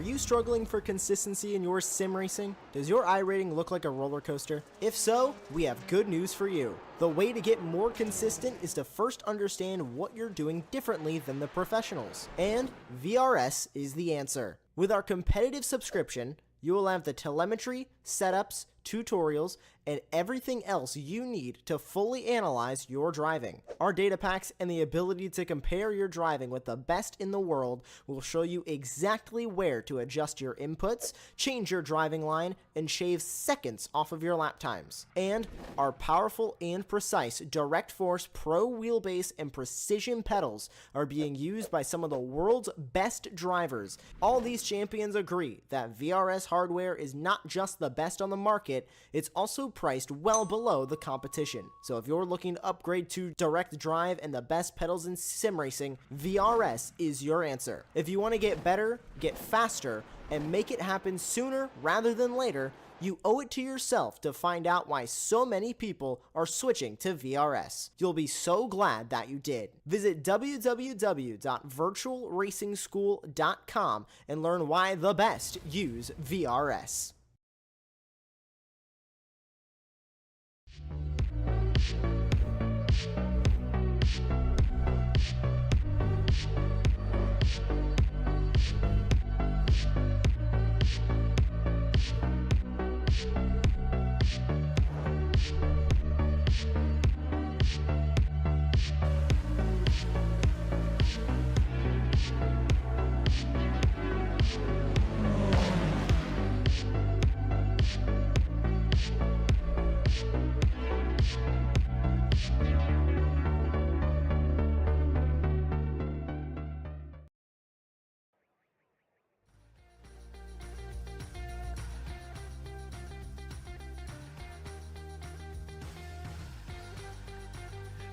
Are you struggling for consistency in your sim racing? Does your iRating look like a roller coaster? If so, we have good news for you. The way to get more consistent is to first understand what you're doing differently than the professionals. And VRS is the answer. With our competitive subscription, you will have the telemetry, setups, tutorials, and everything else you need to fully analyze your driving. Our data packs and the ability to compare your driving with the best in the world will show you exactly where to adjust your inputs, change your driving line, and shave seconds off of your lap times. And our powerful and precise Direct Force Pro wheelbase and precision pedals are being used by some of the world's best drivers. All these champions agree that VRS hardware is not just the best on the market, it's also priced well below the competition. So if you're looking to upgrade to direct drive and the best pedals in sim racing, VRS is your answer. If you want to get better, get faster, and make it happen sooner rather than later, you owe it to yourself to find out why so many people are switching to VRS. You'll be so glad that you did. Visit www.virtualracingschool.com and learn why the best use VRS.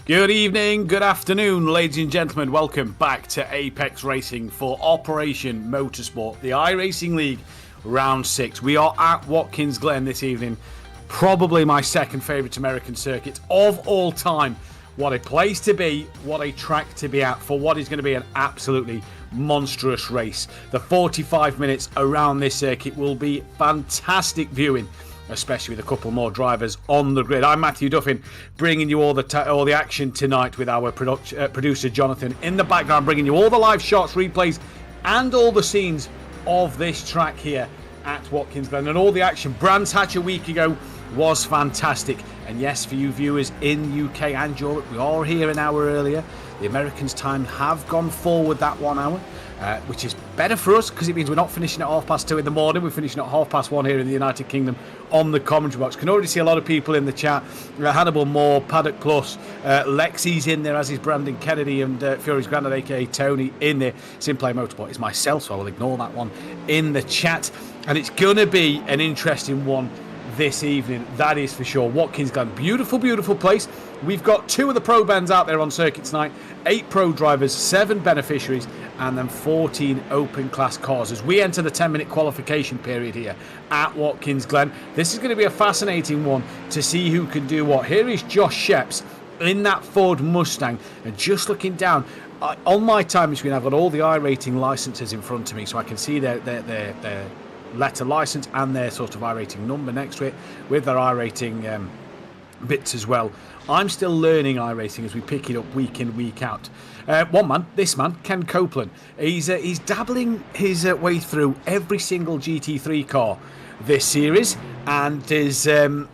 Good evening, good afternoon, ladies and gentlemen. Welcome back to Apex Racing for Operation Motorsport, the iRacing League Round 6. We are at Watkins Glen this evening, probably my second favourite American circuit of all time. What a place to be, what a track to be at for what is going to be an absolutely monstrous race. The 45 minutes around this circuit will be fantastic viewing, especially with a couple more drivers on the grid. I'm Matthew Duffin, bringing you all the action tonight with our producer Jonathan in the background, bringing you all the live shots, replays, and all the scenes of this track here at Watkins Glen. And all the action. Brands Hatch a week ago was fantastic. And yes, for you viewers in UK and Europe, we are here an hour earlier. The Americans' time have gone forward that 1 hour. Which is better for us because it means we're not finishing at 2:30 in the morning. We're finishing at 1:30 here in the United Kingdom on the commentary box. Can already see a lot of people in the chat. Hannibal Moore, Paddock Plus, Lexi's in there, as is Brandon Kennedy, and Fury's Grandad, aka Tony, in there. Simplay Motorsport is myself, so I will ignore that one in the chat. And it's going to be an interesting one this evening, that is for sure. Watkins Glen, beautiful, beautiful place. We've got 2 of the pro bands out there on circuit tonight, 8 pro drivers, 7 beneficiaries, and then 14 open class cars as we enter the 10-minute qualification period here at Watkins Glen. This is going to be a fascinating one to see who can do what. Here is Josh Sheps in that Ford Mustang, and just looking down on my time screen, I've got all the iRating licenses in front of me, so I can see their letter license and their sort of iRating number next to it with their iRating bits as well. I'm still learning iRacing as we pick it up week in, week out. This man, Ken Copeland, he's dabbling his way through every single GT3 car this series, and it's going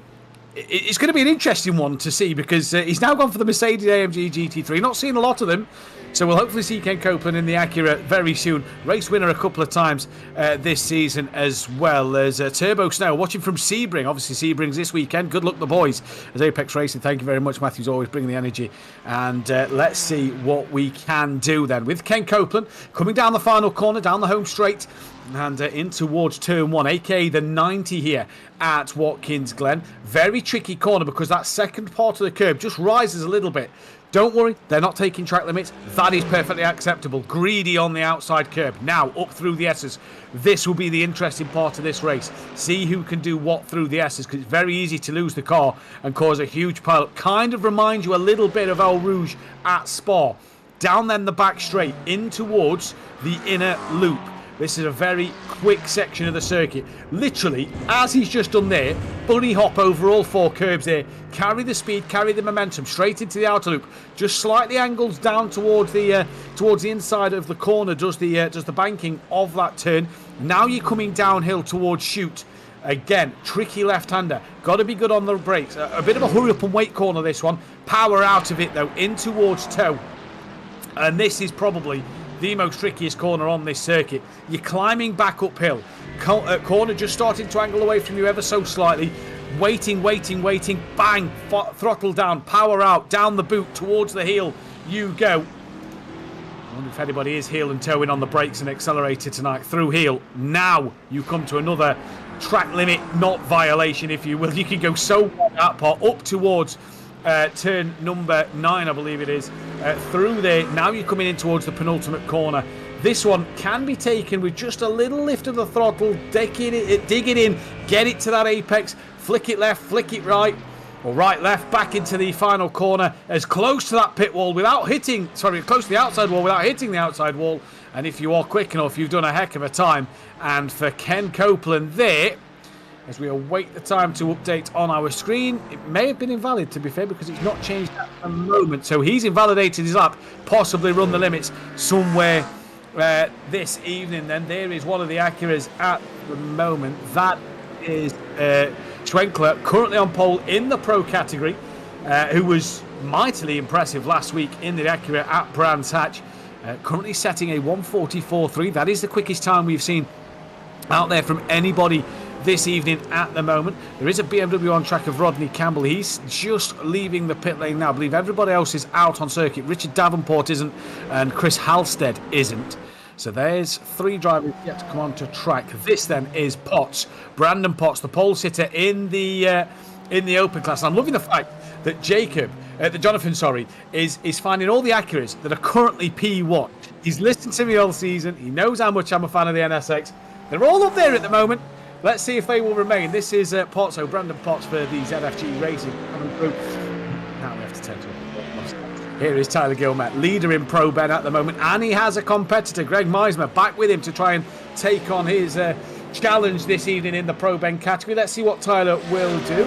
to be an interesting one to see because he's now gone for the Mercedes-AMG GT3. Not seeing a lot of them, so we'll hopefully see Ken Copeland in the Acura very soon. Race winner a couple of times this season, as well as Turbo Snow, watching from Sebring. Obviously Sebring's this weekend. Good luck the boys as Apex Racing. Thank you very much. Matthew's always bringing the energy, and let's see what we can do then with Ken Copeland coming down the final corner, down the home straight, and in towards turn 1, aka the 90 here at Watkins Glen. Very tricky corner because that second part of the curb just rises a little bit. Don't worry, they're not taking track limits. That is perfectly acceptable. Greedy on the outside curb. Now up through the S's. This will be the interesting part of this race. See who can do what through the S's, because it's very easy to lose the car and cause a huge pile-up. Kind of reminds you a little bit of Eau Rouge at Spa. Down then the back straight in towards the inner loop. This is a very quick section of the circuit. Literally, as he's just done there, bunny hop over all 4 curbs there, carry the speed, carry the momentum straight into the outer loop, just slightly angles down towards the inside of the corner, does the banking of that turn. Now you're coming downhill towards Chute. Again, tricky left-hander. Got to be good on the brakes. A bit of a hurry-up-and-wait corner, this one. Power out of it, though, in towards Toe. And this is probably the most trickiest corner on this circuit. You're climbing back uphill. Corner just starting to angle away from you ever so slightly. Waiting. Bang! Throttle down. Power out. Down the boot. Towards the heel. You go. I wonder if anybody is heel and toeing on the brakes and accelerator tonight. Through heel. Now you come to another track limit, not violation, if you will. You can go so that part up towards turn number 9, I believe it is, through there. Now you're coming in towards the penultimate corner. This one can be taken with just a little lift of the throttle, dig it in, get it to that apex, flick it left, flick it right, or right left, back into the final corner, as close to that pit wall without hitting, close to the outside wall without hitting the outside wall. And if you are quick enough, you've done a heck of a time. And for Ken Copeland there, as we await the time to update on our screen, it may have been invalid, to be fair, because it's not changed at the moment. So he's invalidated his lap, possibly run the limits somewhere this evening. Then there is one of the Acuras at the moment. That is Schwenkler, currently on pole in the Pro category, who was mightily impressive last week in the Acura at Brands Hatch. Currently setting a 1:44.3. That is the quickest time we've seen out there from anybody this evening at the moment. There is a BMW on track of Rodney Campbell. He's just leaving the pit lane now. I believe everybody else is out on circuit. Richard Davenport isn't, and Chris Halstead isn't. So there's 3 drivers yet to come onto track. This then is Potts, Brandon Potts, the pole sitter in the open class. And I'm loving the fact that Jonathan is finding all the Acuras that are currently P1. He's listened to me all season. He knows how much I'm a fan of the NSX. They're all up there at the moment. Let's see if they will remain. This is Potts, Brandon Potts for the ZFG Racing coming through. Now we have to turn to it. Here is Tyler Gilmet, leader in Pro Ben at the moment, and he has a competitor, Greg Meismer, back with him to try and take on his challenge this evening in the Pro Ben category. Let's see what Tyler will do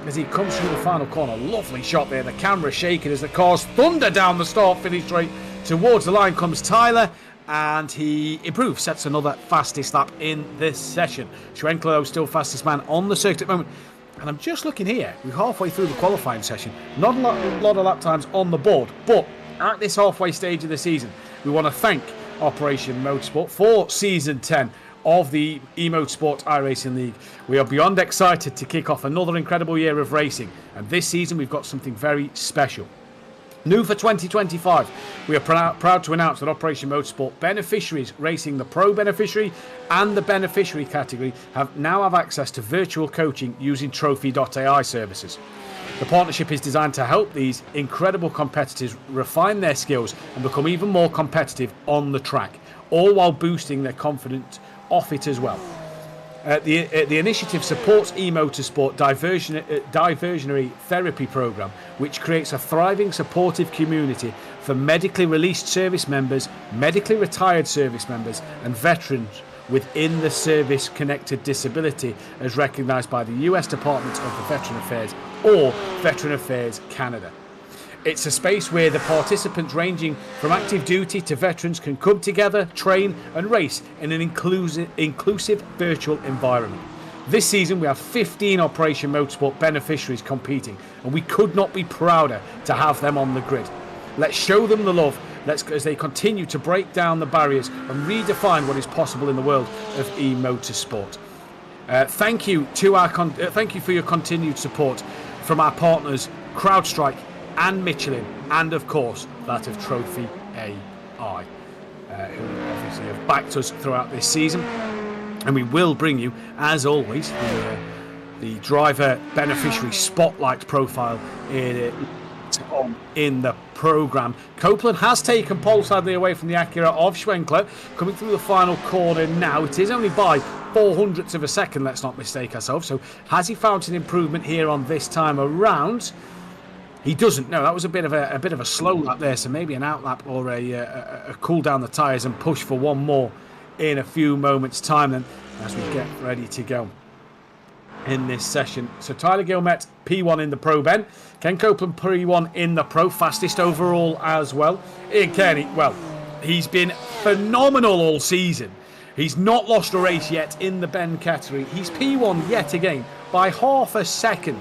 as he comes through the final corner. Lovely shot there. The camera shaking as the cars thunder down the start-finish straight. Towards the line comes Tyler, and he improves, sets another fastest lap in this session. Schwenkler still fastest man on the circuit at the moment. And I'm just looking here, we're halfway through the qualifying session. Not a lot of lap times on the board, but at this halfway stage of the season, we want to thank Operation Motorsport for Season 10 of the eMotorsport iRacing League. We are beyond excited to kick off another incredible year of racing, and this season we've got something very special. New for 2025, we are proud to announce that Operation Motorsport beneficiaries racing the Pro Beneficiary and the Beneficiary category now have access to virtual coaching using Trophy.ai services. The partnership is designed to help these incredible competitors refine their skills and become even more competitive on the track, all while boosting their confidence off it as well. The initiative supports eMotorsport diversionary therapy program, which creates a thriving, supportive community for medically released service members, medically retired service members, and veterans within the service-connected disability, as recognised by the US Department of Veteran Affairs or Veteran Affairs Canada. It's a space where the participants ranging from active duty to veterans can come together, train and race in an inclusive virtual environment. This season we have 15 Operation Motorsport beneficiaries competing, and we could not be prouder to have them on the grid. Let's show them the love as they continue to break down the barriers and redefine what is possible in the world of eMotorsport. Thank you for your continued support from our partners CrowdStrike and Michelin, and of course that of Trophy AI, who obviously have backed us throughout this season. And we will bring you, as always, the driver beneficiary spotlight profile in the programme. Copeland has taken pole sadly away from the Acura of Schwenkler, coming through the final corner now. It is only by 0.04 of a second, let's not mistake ourselves. So has he found an improvement here on this time around? He doesn't. No, that was a bit of a slow lap there, so maybe an outlap or a cool down the tyres and push for one more in a few moments' time then, as we get ready to go in this session. So Tyler Gilmette, P1 in the Pro, Ben. Ken Copeland, P1 in the Pro, fastest overall as well. Ian Kearney, well, he's been phenomenal all season. He's not lost a race yet in the Ben category. He's P1 yet again by half a second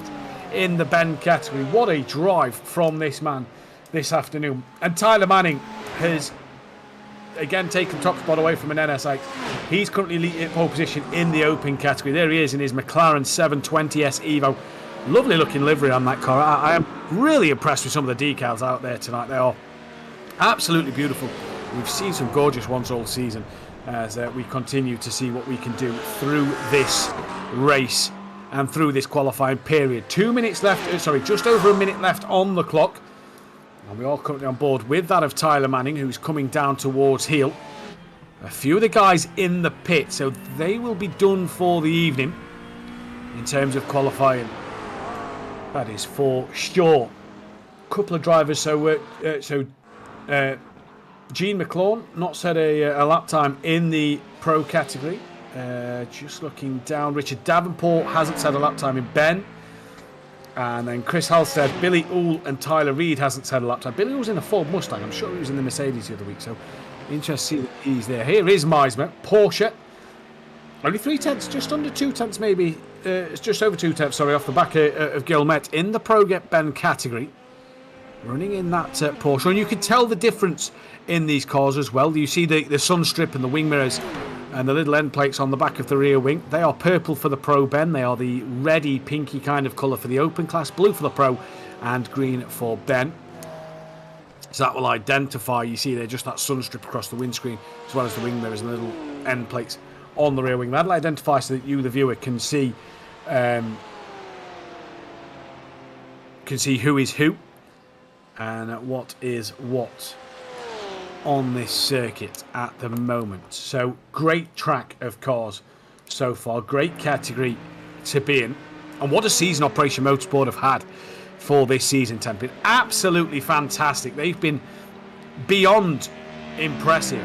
in the Ben category. What a drive from this man this afternoon. And Tyler Manning has again taken top spot away from an NSX. He's currently leading pole position in the Open category. There he is in his McLaren 720S Evo. Lovely looking livery on that car. I am really impressed with some of the decals out there tonight. They are absolutely beautiful. We've seen some gorgeous ones all season as we continue to see what we can do through this race and through this qualifying period. 2 minutes left, just over a minute left on the clock. And we are currently on board with that of Tyler Manning, who's coming down towards heel. A few of the guys in the pit, so they will be done for the evening in terms of qualifying. That is for sure. A couple of drivers, Gene McLaughlin not set a lap time in the Pro category. Just looking down, Richard Davenport hasn't set a lap time in Ben. And then Chris Halstead, Billy Ool and Tyler Reid hasn't set a lap time. Billy Ool's in a Ford Mustang. I'm sure he was in the Mercedes the other week, so interesting to see that he's there. Here is Meismer, Porsche. Only 3 tenths, just under 2 tenths maybe. It's just over 2 tenths, off the back of Gilmette in the Pro Get Ben category. Running in that Porsche. And you can tell the difference in these cars as well. You see the sun strip and the wing mirrors and the little end plates on the back of the rear wing. They are purple for the Pro Ben. They are the reddy, pinky kind of colour for the Open class, blue for the Pro, and green for Ben. So that will identify, you see there, just that sun strip across the windscreen, as well as the wing mirrors and the little end plates on the rear wing. That'll identify so that you, the viewer, can see who is who and what is what on this circuit at the moment. So great track of cars so far, great category to be in, and what a season Operation Motorsport have had for this season. 10 been absolutely fantastic. They've been beyond impressive,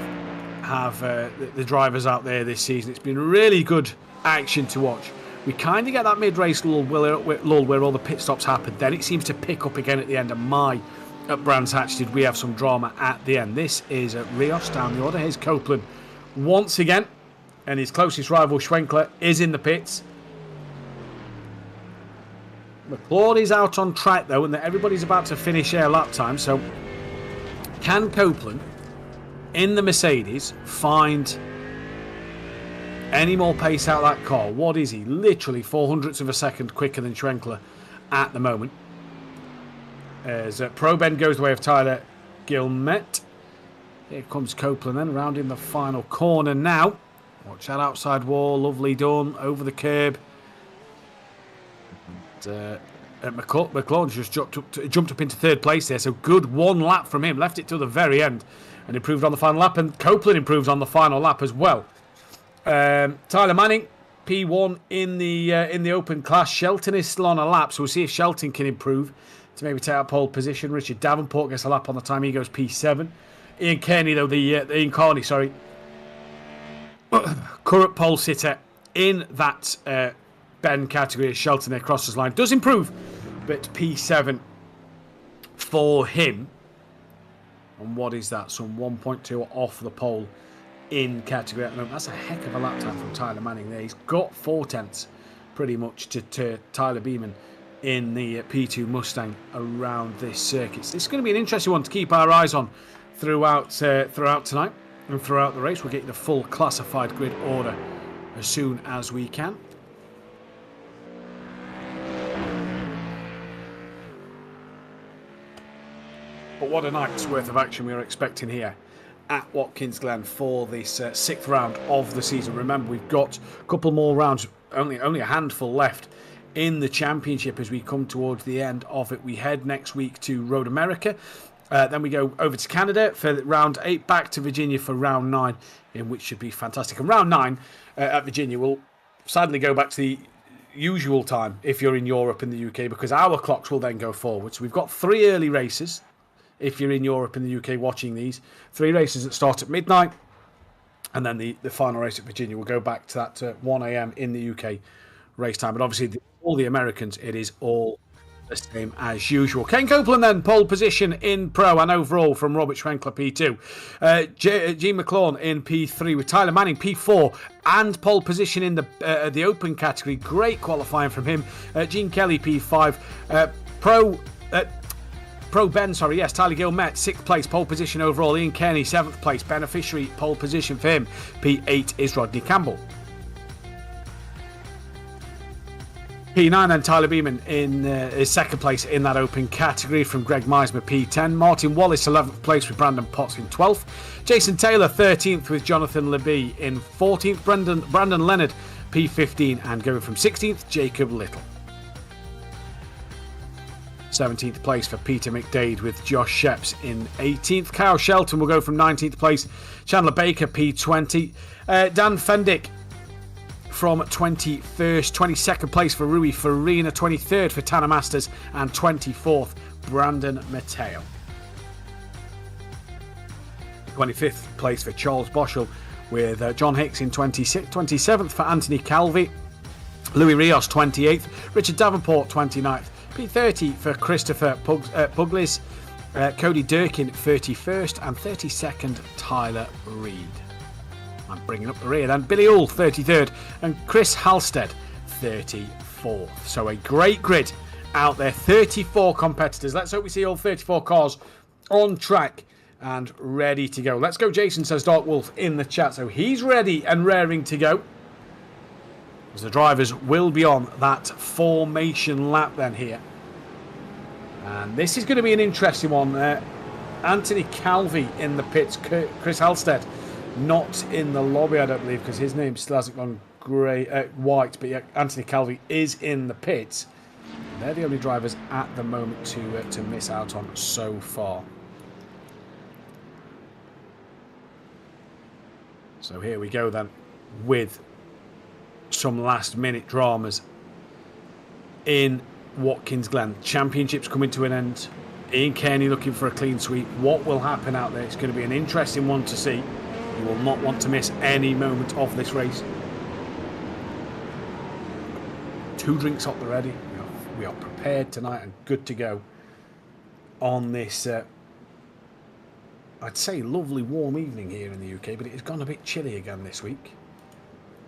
have the drivers out there this season. It's been really good action to watch. We kind of get that mid-race lull where all the pit stops happen, then it seems to pick up again at the end. And at Brands Hatch did we have some drama at the end. This is Rios down the order. Here's Copeland once again, and his closest rival Schwenkler is in the pits. McLeod is out on track though, and everybody's about to finish their lap time. So can Copeland in the Mercedes find any more pace out of that car? What is he? Literally 0.04 of a second quicker than Schwenkler at the moment. As Pro Ben goes the way of Tyler Gilmette. Here comes Copeland then, round in the final corner now. Watch that outside wall, lovely done, over the curb. McLaughlin's just jumped up into third place there, so good one lap from him. Left it till the very end and improved on the final lap, and Copeland improves on the final lap as well. Tyler Manning, P1 in the Open class. Shelton is still on a lap, so we'll see if Shelton can improve to maybe take out pole position. Richard Davenport gets a lap on the time. He goes P7. Ian Kearney, though, Ian Carney, current pole sitter in that Ben category as Shelton there crosses line. Does improve, but P7 for him. And what is that? Some 1.2 off the pole in category at the moment. That's a heck of a lap time from Tyler Manning there. He's got 4 tenths pretty much to Tyler Beeman in the P2 Mustang around this circuit. So it's going to be an interesting one to keep our eyes on throughout tonight and throughout the race. We'll get you the full classified grid order as soon as we can. But what a night's worth of action we are expecting here at Watkins Glen for this 6th round of the season. Remember, we've got a couple more rounds, only a handful left in the championship as we come towards the end of it. We head next week to Road America. Then we go over to Canada for round 8, back to Virginia for round 9, in which should be fantastic. And round 9 at Virginia will sadly go back to the usual time if you're in Europe and the UK, because our clocks will then go forward. So we've got 3 early races if you're in Europe and the UK watching these. 3 races that start at midnight. And then the final race at Virginia will go back to that 1 a.m. in the UK race time. But obviously, all the Americans, it is all the same as usual. Ken Copeland then, pole position in Pro and overall from Robert Schwenkler, P2. Gene McLaughlin in P3 with Tyler Manning, P4, and pole position in the Open category. Great qualifying from him. Gene Kelly, P5. Pro Ben, yes, Tyler Gill met 6th place, pole position overall. Ian Kearney, 7th place, beneficiary, pole position for him. P8 is Rodney Campbell. P9 and Tyler Beeman in his 2nd place in that Open category from Greg Meismer, P10. Martin Wallace, 11th place with Brandon Potts in 12th. Jason Taylor, 13th with Jonathan Lebie in 14th. Brandon Leonard, P15, and going from 16th, Jacob Little. 17th place for Peter McDade with Josh Sheps in 18th. Kyle Shelton will go from 19th place. Chandler Baker, P20. Dan Fendick from 21st. 22nd place for Rui Farina. 23rd for Tanner Masters. And 24th, Brandon Mateo. 25th place for Charles Boschel with John Hicks in 26th. 27th for Anthony Calvi. Louis Rios, 28th. Richard Davenport, 29th. P30 for Christopher Puglis, Cody Durkin 31st, and 32nd Tyler Reid. I'm bringing up the rear then. Billy Hull 33rd, and Chris Halstead 34th. So a great grid out there. 34 competitors. Let's hope we see all 34 cars on track and ready to go. Let's go, Jason, says Dark Wolf in the chat. So he's ready and raring to go. As the drivers will be on that formation lap then here. And this is going to be an interesting one. Anthony Calvi in the pits. Chris Halstead not in the lobby, I don't believe, because his name still hasn't gone white. But yeah, Anthony Calvi is in the pits. They're the only drivers at the moment to miss out on so far. So here we go then with some last minute dramas in Watkins Glen. Championships coming to an end. Ian Kearney looking for a clean sweep. What will happen out there? It's going to be an interesting one to see. You will not want to miss any moment of this race. 2 drinks up already. We are prepared tonight and good to go on this I'd say lovely warm evening here in the UK, but it has gone a bit chilly again this week.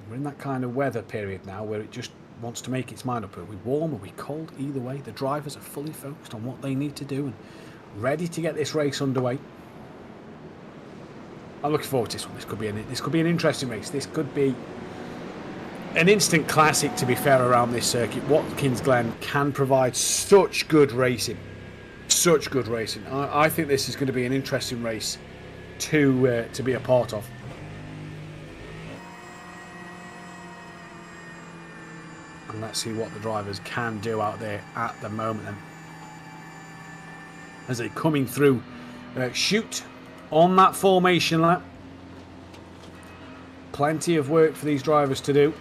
We're in that kind of weather period now where it just wants to make its mind up. Are we warm? Are we cold? Either way, the drivers are fully focused on what they need to do and ready to get this race underway. I'm looking forward to this one. This could be an interesting race. This could be an instant classic, to be fair, around this circuit. Watkins Glen can provide such good racing. Such good racing. I think this is going to be an interesting race to be a part of. And let's see what the drivers can do out there at the moment. And as they're coming through, shoot on that formation lap. Plenty of work for these drivers to do.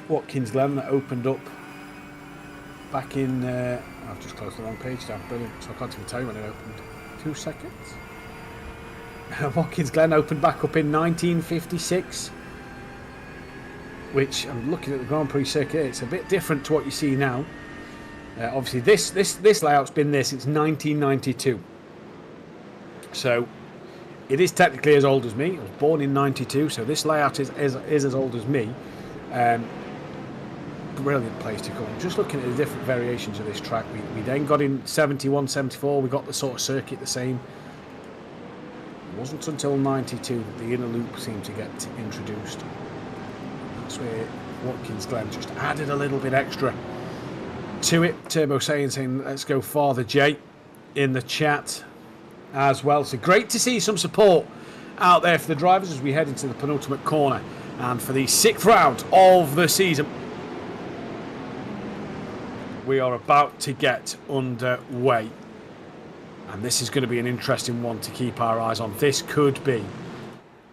Watkins Glen that opened up back in... I've just closed the wrong page down. Brilliant. So I can't even tell you when it opened. 2 seconds. Watkins Glen opened back up in 1956, which I'm looking at the Grand Prix circuit. It's a bit different to what you see now. Obviously, this layout's been there since 1992, so it is technically as old as me. I was born in '92, so this layout is as old as me. Brilliant place to come. Just looking at the different variations of this track, we then got in 71, 74. We got the sort of circuit the same. It wasn't until 92 that the inner loop seemed to get introduced. That's where Watkins Glen just added a little bit extra to it. Turbo saying let's go Father J in the chat as well. So great to see some support out there for the drivers as we head into the penultimate corner and for the 6th round of the season. We are about to get underway. And this is going to be an interesting one to keep our eyes on. This could be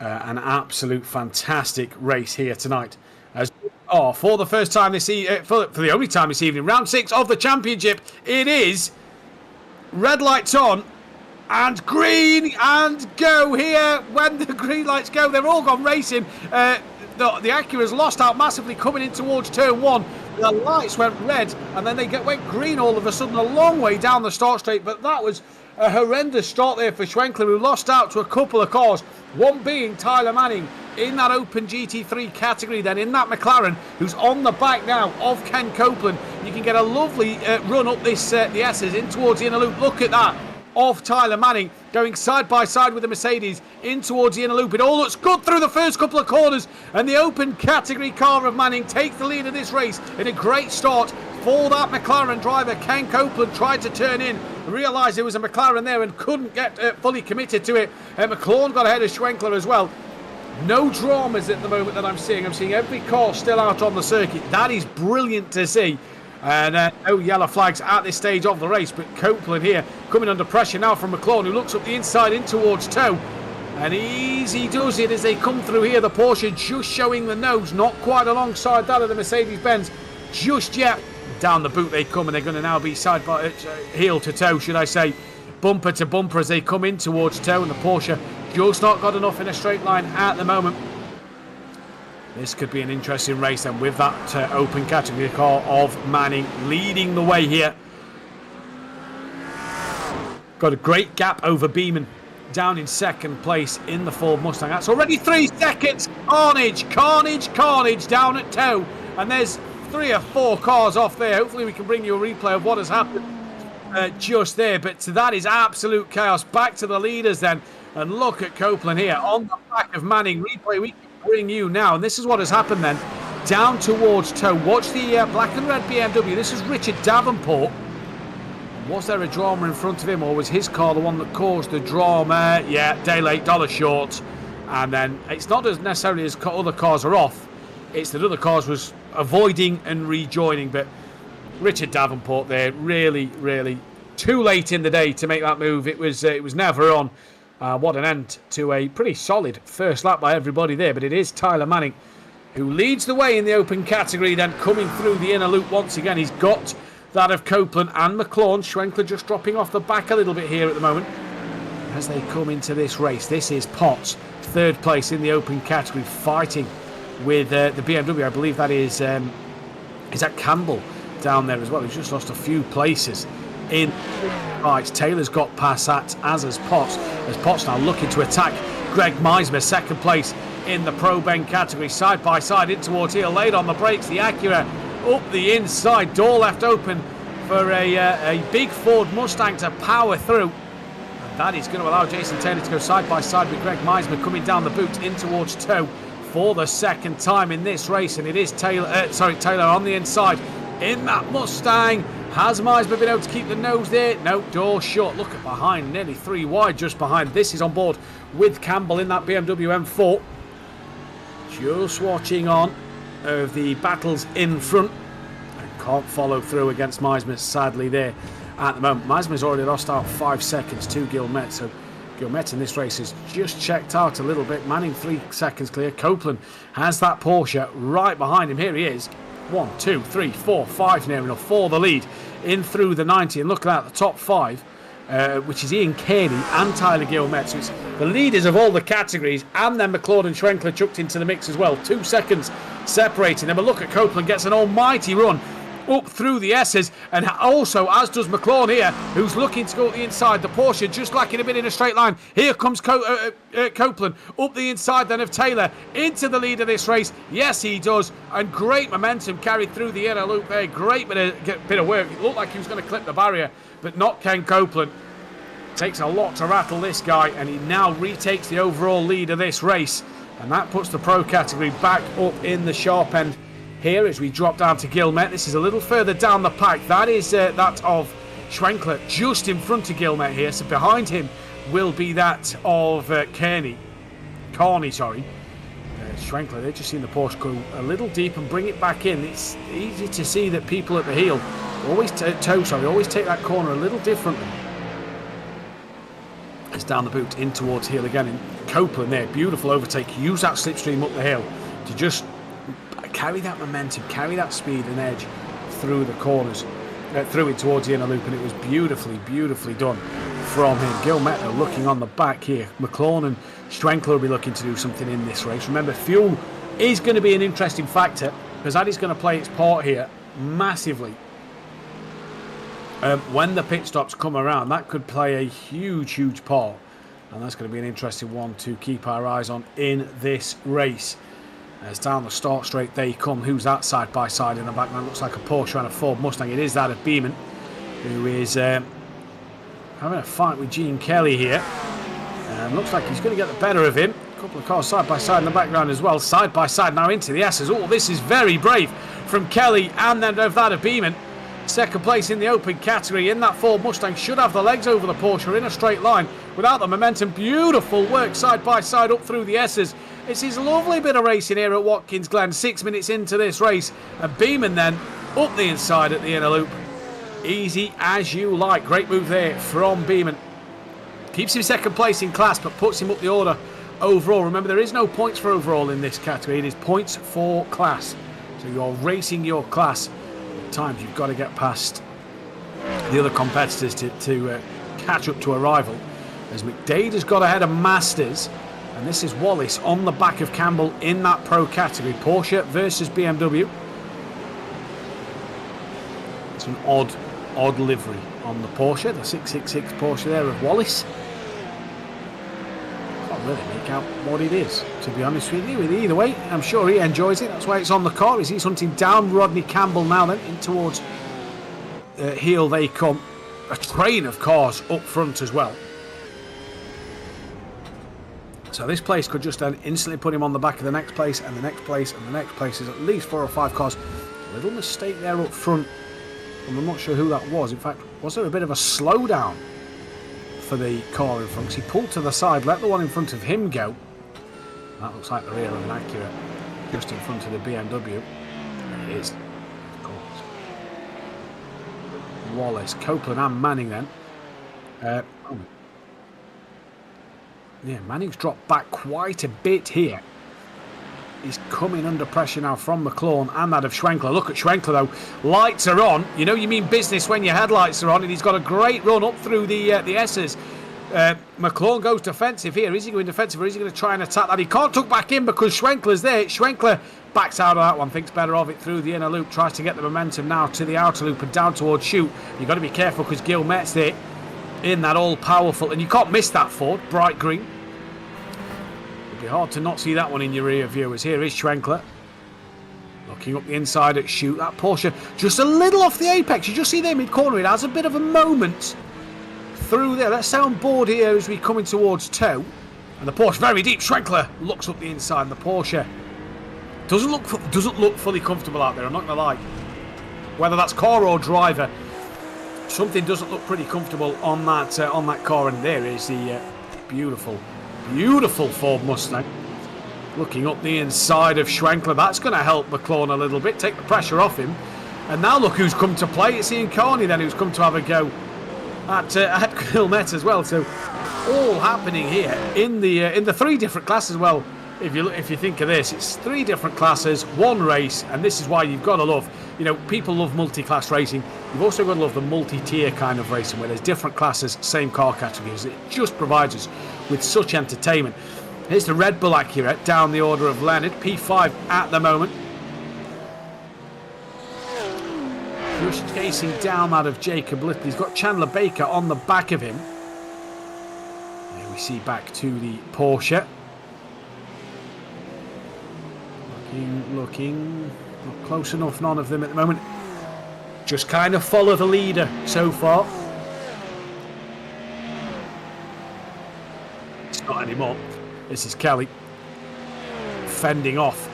an absolute fantastic race here tonight. As for the first time this for the only time this evening, round 6 of the championship, it is Red lights on. And green and go here. When the green lights go, they're all gone racing. The Acura's lost out massively coming in towards turn 1. The lights went red and then they went green all of a sudden a long way down the start straight. But that was a horrendous start there for Schwenkler, who lost out to a couple of cars. One being Tyler Manning in that Open GT3 category, then in that McLaren, who's on the back now of Ken Copeland. You can get a lovely run up this the S's in towards the inner loop. Look at that. Of Tyler Manning going side by side with the Mercedes in towards the inner loop. It all looks good through the first couple of corners, and the Open category car of Manning takes the lead of this race in a great start for that McLaren driver. Ken Copeland tried to turn in, realised there was a McLaren there and couldn't get fully committed to it. McLaren got ahead of Schwenkler as well. No dramas at the moment that I'm seeing. I'm seeing every car still out on the circuit. That is brilliant to see. And no yellow flags at this stage of the race, but Copeland here coming under pressure now from McLaren, who looks up the inside in towards toe, and easy does it as they come through here. The Porsche just showing the nose, not quite alongside that of the Mercedes-Benz just yet. Down the boot they come, and they're going to now be side by heel to toe, should I say, bumper to bumper as they come in towards toe, and the Porsche just not got enough in a straight line at the moment. This could be an interesting race then, with that Open category car of Manning leading the way here. Got a great gap over Beeman, down in second place in the Ford Mustang. That's already 3 seconds. Carnage, carnage, carnage down at toe. And there's 3 or 4 cars off there. Hopefully we can bring you a replay of what has happened just there. But that is absolute chaos. Back to the leaders then. And look at Copeland here on the back of Manning. Replay we bring you now, and this is what has happened then, down towards toe. Watch the black and red BMW. This is Richard Davenport. Was there a drama in front of him, or was his car the one that caused the drama? Yeah, day late, dollar short. And then it's not as necessarily as other cars are off, it's that other cars was avoiding and rejoining. But Richard Davenport there, really too late in the day to make that move. It was never on. What an end to a pretty solid first lap by everybody there. But it is Tyler Manning who leads the way in the Open category, then coming through the inner loop once again. He's got that of Copeland and McLaren. Schwenkler just dropping off the back a little bit here at the moment as they come into this race. This is Potts, 3rd place in the Open category, fighting with the BMW. I believe that is that Campbell down there as well. He's just lost a few places in fights. Taylor's got past that, as has Potts. As Potts now looking to attack Greg Meismer, 2nd place in the Pro Ben category, side by side in towards heel, late on the brakes. The Acura up the inside, door left open for a big Ford Mustang to power through. And that is going to allow Jason Taylor to go side by side with Greg Meismer coming down the boot in towards toe for the 2nd time in this race. And it is Taylor on the inside in that Mustang. Has Meismer been able to keep the nose there? No, door shut. Look at behind, nearly 3 wide just behind. This is on board with Campbell in that BMW M4. Just watching on of the battles in front. And can't follow through against Meismer, sadly, there at the moment. Meismer's already lost out 5 seconds to Guillemette. So Guillemette in this race has just checked out a little bit. Manning 3 seconds clear. Copeland has that Porsche right behind him. Here he is. 1, 2, 3, 4, 5 near enough for the lead in through the 90. And look at that, the top 5, which is Ian Kearney and Tyler Guillemette. So it's the leaders of all the categories, and then McLeod and Schwenkler chucked into the mix as well. 2 seconds separating them. But look at Copeland, gets an almighty run up through the S's, and also as does McLaren here, who's looking to go up the inside. The Porsche just lacking a bit in a straight line. Here comes Copeland up the inside then of Taylor into the lead of this race. Yes, he does, and great momentum carried through the inner loop there. Great bit of work. It looked like he was going to clip the barrier, but not Ken Copeland. Takes a lot to rattle this guy, and he now retakes the overall lead of this race, and that puts the Pro category back up in the sharp end here as we drop down to Guillemette. This is a little further down the pack. That is that of Schwenkler just in front of Guillemette here. So behind him will be that of Carney, sorry. Schwenkler, they've just seen the Porsche go a little deep and bring it back in. It's easy to see that people at the heel always take that corner a little differently. It's down the boot in towards heel again. And Copeland there, beautiful overtake. Use that slipstream up the hill to just carry that momentum, carry that speed and edge through the corners. threw it towards the inner loop, and it was beautifully done from him. Gilmetto looking on the back here. McLaughlin and Schwenkler will be looking to do something in this race. Remember, fuel is going to be an interesting factor, because that is going to play its part here massively. When the pit stops come around, that could play a huge part, and that's going to be an interesting one to keep our eyes on in this race. As down the start straight they come. Who's that side by side in the background? Looks like a Porsche and a Ford Mustang. It is that of Beeman, who is having a fight with Gene Kelly here. Looks like he's going to get the better of him. A couple of cars side by side in the background as well. Side by side now into the S's. Oh, this is very brave from Kelly, and then of that of Beeman. Second place in the open category in that Ford Mustang. Should have the legs over the Porsche in a straight line without the momentum. Beautiful work side by side up through the S's. It's his lovely bit of racing here at Watkins Glen. 6 minutes into this race, and Beeman then up the inside at the inner loop. Easy as you like. Great move there from Beeman. Keeps him second place in class, but puts him up the order overall. Remember, there is no points for overall in this category. It is points for class. So you're racing your class. At times you've got to get past the other competitors to catch up to a rival. As McDade has got ahead of Masters, and this is Wallace on the back of Campbell in that pro category. Porsche versus BMW. It's an odd livery on the Porsche, the 666 Porsche there of Wallace. Can't really make out what it is, to be honest with you. Either way, I'm sure he enjoys it. That's why it's on the car. He's hunting down Rodney Campbell now then, in towards heel they come. A train of cars up front as well. So this place could just then instantly put him on the back of the next place, and the next place, and the next place. Is at least 4 or 5 cars. A little mistake there up front. I'm not sure who that was. In fact, was there a bit of a slowdown for the car in front? Because he pulled to the side, let the one in front of him go. That looks like the rear of an Acura, just in front of the BMW. It is, of course. Wallace, Copeland and Manning then. Yeah, Manning's dropped back quite a bit here. He's coming under pressure now from McLaughlin and that of Schwenkler. Look at Schwenkler though. Lights are on. You know you mean business when your headlights are on, and he's got a great run up through the S's. McLaughlin goes defensive here. Is he going defensive, or is he going to try and attack that? He can't tuck back in because Schwenkler's there. Schwenkler backs out of that one, thinks better of it through the inner loop, tries to get the momentum now to the outer loop and down towards Chute. You've got to be careful because Gilmet's there in that all-powerful, and you can't miss that Ford, bright green. It'd be hard to not see that one in your rear view. As here is Schwenkler looking up the inside at Chute. That Porsche just a little off the apex. You just see there mid-corner, it has a bit of a moment through there. Let's stay on board here as we come in towards toe, and the Porsche very deep. Schwenkler looks up the inside, and the Porsche doesn't look fully comfortable out there, I'm not going to lie. Whether that's car or driver, something doesn't look pretty comfortable on that car. And there is the beautiful Ford Mustang looking up the inside of Schwenkler. That's going to help McLaughlin a little bit, take the pressure off him. And now look who's come to play. It's Ian Carney then who's come to have a go at Gilmet as well. So all happening here in the 3 different classes. Well, if you think of this, it's 3 different classes, 1 race, and this is why you've got to love. You know, people love multi-class racing. You've also got to love the multi-tier kind of racing where there's different classes, same car categories. It just provides us with such entertainment. Here's the Red Bull Acura down the order of Leonard, P5 at the moment. Just chasing down that of Jacob Little. He's got Chandler Baker on the back of him. There we see back to the Porsche. Looking not close enough, none of them at the moment. Just kind of follow the leader so far. It's not anymore. This is Kelly fending off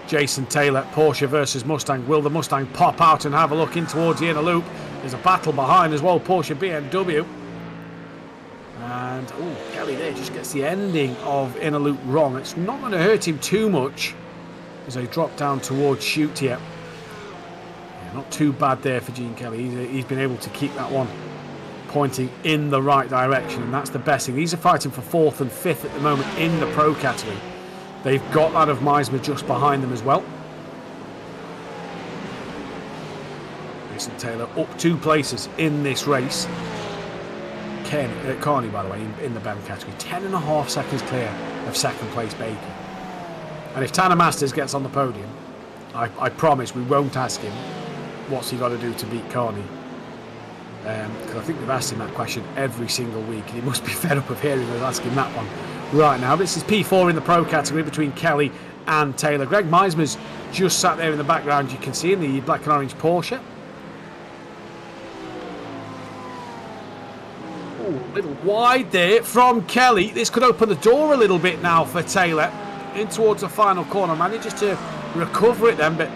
Jason Taylor. Porsche versus Mustang. Will the Mustang pop out and have a look in towards the inner loop? There's a battle behind as well. Porsche BMW. And Kelly there just gets the ending of inner loop wrong. It's not going to hurt him too much as they drop down towards Chute here. Yeah, not too bad there for Gene Kelly. He's been able to keep that one pointing in the right direction, and that's the best thing. These are fighting for 4th and 5th at the moment in the pro category. They've got that of Meismer just behind them as well. Listen, Taylor up 2 places in this race. Carney, by the way, in the BEM category, 10.5 seconds clear of second place Baker. And if Tanner Masters gets on the podium, I promise we won't ask him what's he got to do to beat Carney. Because I think we've asked him that question every single week, and he must be fed up of hearing us asking that one right now. This is P4 in the pro category between Kelly and Taylor. Greg Meismer's just sat there in the background, you can see, in the black and orange Porsche. A little wide there from Kelly. This could open the door a little bit now for Taylor in towards the final corner. Manages to recover it then, but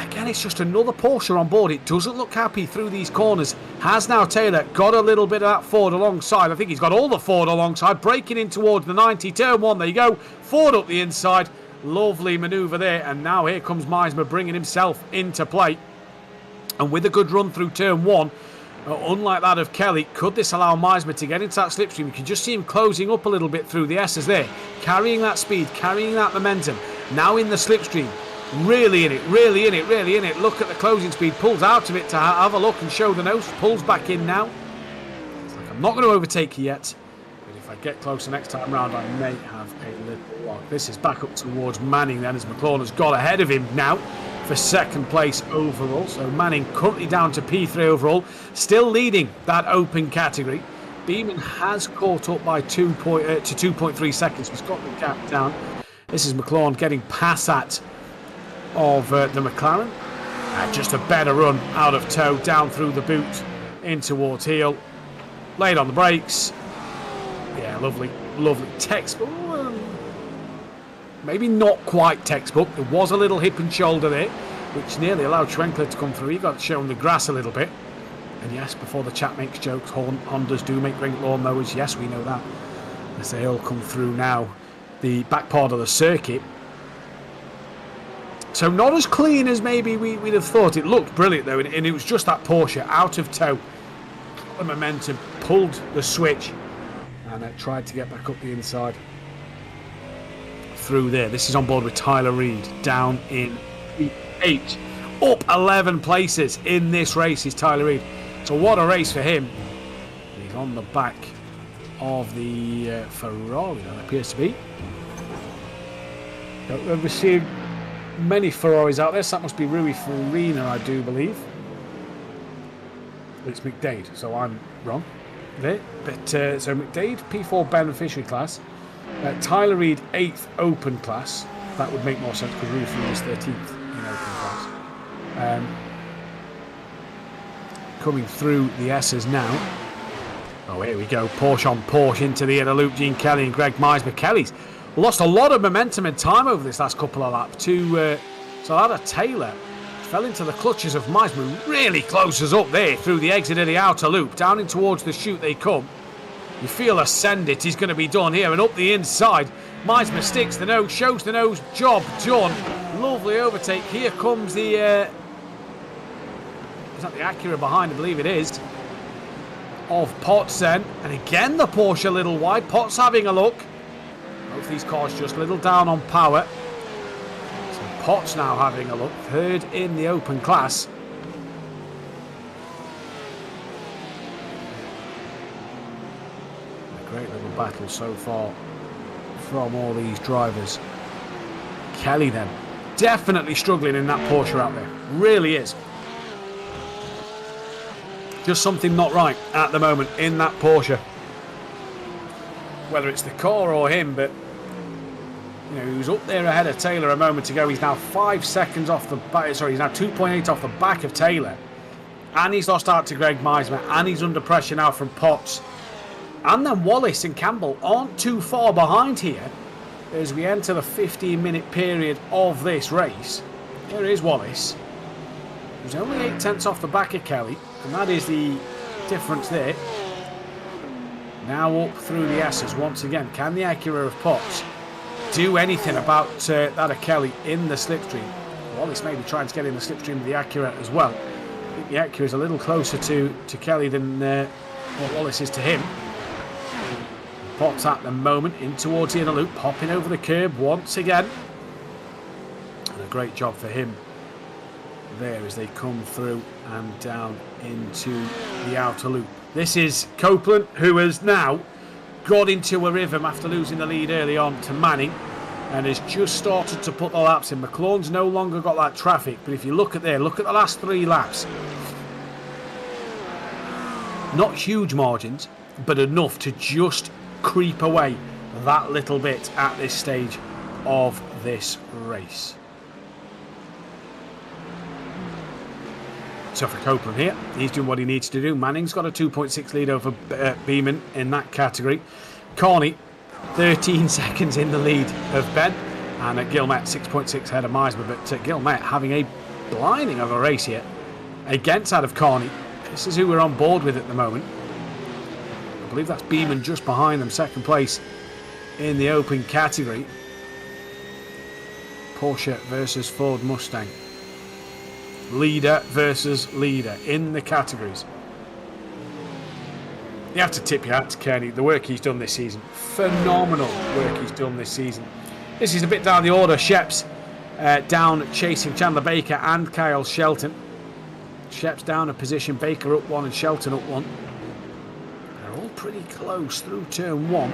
again, it's just another Porsche on board. It doesn't look happy through these corners. Has now Taylor got a little bit of that Ford alongside? I think he's got all the Ford alongside, breaking in towards the 90. Turn 1, there you go. Ford up the inside. Lovely manoeuvre there. And now here comes Meismer bringing himself into play. And with a good run through turn 1, unlike that of Kelly, could this allow Meismer to get into that slipstream? You can just see him closing up a little bit through the S's there. Carrying that speed, carrying that momentum. Now in the slipstream. Really in it, really in it, really in it. Look at the closing speed. Pulls out of it to have a look and show the nose. Pulls back in now. It's like, I'm not going to overtake you yet. But if I get closer next time round, I may have a little lock. This is back up towards Manning then, as McLaughlin has got ahead of him now for second place overall. So Manning currently down to P3 overall. Still leading that open category. Beeman has caught up by 2.3 seconds. He's got the gap down. This is McLaughlin getting past that of the McLaren. Just a better run out of toe, down through the boot, in towards heel. Laid on the brakes. Yeah, lovely, lovely. Textbook. Maybe not quite textbook. There was a little hip and shoulder there, which nearly allowed Schwenkler to come through. He got shown the grass a little bit. And yes, before the chat makes jokes, Hondas do make great lawnmowers. Yes, we know that. As they all come through now, the back part of the circuit. So not as clean as maybe we'd have thought. It looked brilliant though, and it was just that Porsche out of tow. The momentum, pulled the switch, and tried to get back up the inside. Through there. This is on board with Tyler Reid, down in P8. Up 11 places in this race is Tyler Reid. So what a race for him. He's on the back of the Ferrari, that appears to be. Don't remember seeing many Ferraris out there, so that must be Rui Farina, I do believe. It's McDade, so I'm wrong there. But so McDade, P4 beneficiary class. Tyler Reid, 8th open class. That would make more sense because Rui Farina is 13th in open class. Coming through the S's now. Oh, here we go. Porsche on Porsche into the inner loop. Gene Kelly and Greg Meismer. Kelly's lost a lot of momentum and time over this last couple of laps to Taylor. Fell into the clutches of Meismer. Really closes up there through the exit of the outer loop. Down in towards the chute they come. You feel ascend it. He's going to be done here and up the inside. Meismer sticks the nose, shows the nose. Job done. Lovely overtake. Here comes the... is that the Acura behind? I believe it is. Of Potts then. And again the Porsche a little wide. Potts having a look. Both these cars just a little down on power. So Potts now having a look. Third in the open class. A great little battle so far from all these drivers. Kelly then. Definitely struggling in that Porsche out there. Really is. Just something not right at the moment in that Porsche. Whether it's the car or him, but you know, he was up there ahead of Taylor a moment ago. He's now 5 seconds off the back. Sorry, he's now 2.8 off the back of Taylor. And he's lost out to Greg Meismer. And he's under pressure now from Potts. And then Wallace and Campbell aren't too far behind here as we enter the 15-minute period of this race. There is Wallace. He's only 8 tenths off the back of Kelly. And that is the difference there. Now up through the S's once again. Can the Acura of Potts do anything about that of Kelly in the slipstream? Wallace may be trying to get in the slipstream of the Acura as well. I think the Acura is a little closer to Kelly than what Wallace is to him. Potts at the moment in towards the inner loop, popping over the curb once again. And a great job for him there as they come through and down into the outer loop. This is Copeland, who has now got into a rhythm after losing the lead early on to Manning and has just started to put the laps in. McLaughlин's no longer got that traffic, but if you look at there, look at the last 3 laps. Not huge margins, but enough to just creep away that little bit at this stage of this race. So for Copeland here, he's doing what he needs to do. Manning's got a 2.6 lead over Beeman in that category. Carney, 13 seconds in the lead of Ben. And Gilmet, 6.6 ahead of Meismer. But Gilmet having a blinding of a race here against that of Carney. This is who we're on board with at the moment. I believe that's Beeman just behind them, second place in the open category. Porsche versus Ford Mustang. Leader versus leader in the categories. You have to tip your hat to Kearney. The work he's done this season. Phenomenal work he's done this season. This is a bit down the order. Sheps down chasing Chandler Baker and Kyle Shelton. Sheps down a position. Baker up 1 and Shelton up 1. They're all pretty close through turn 1.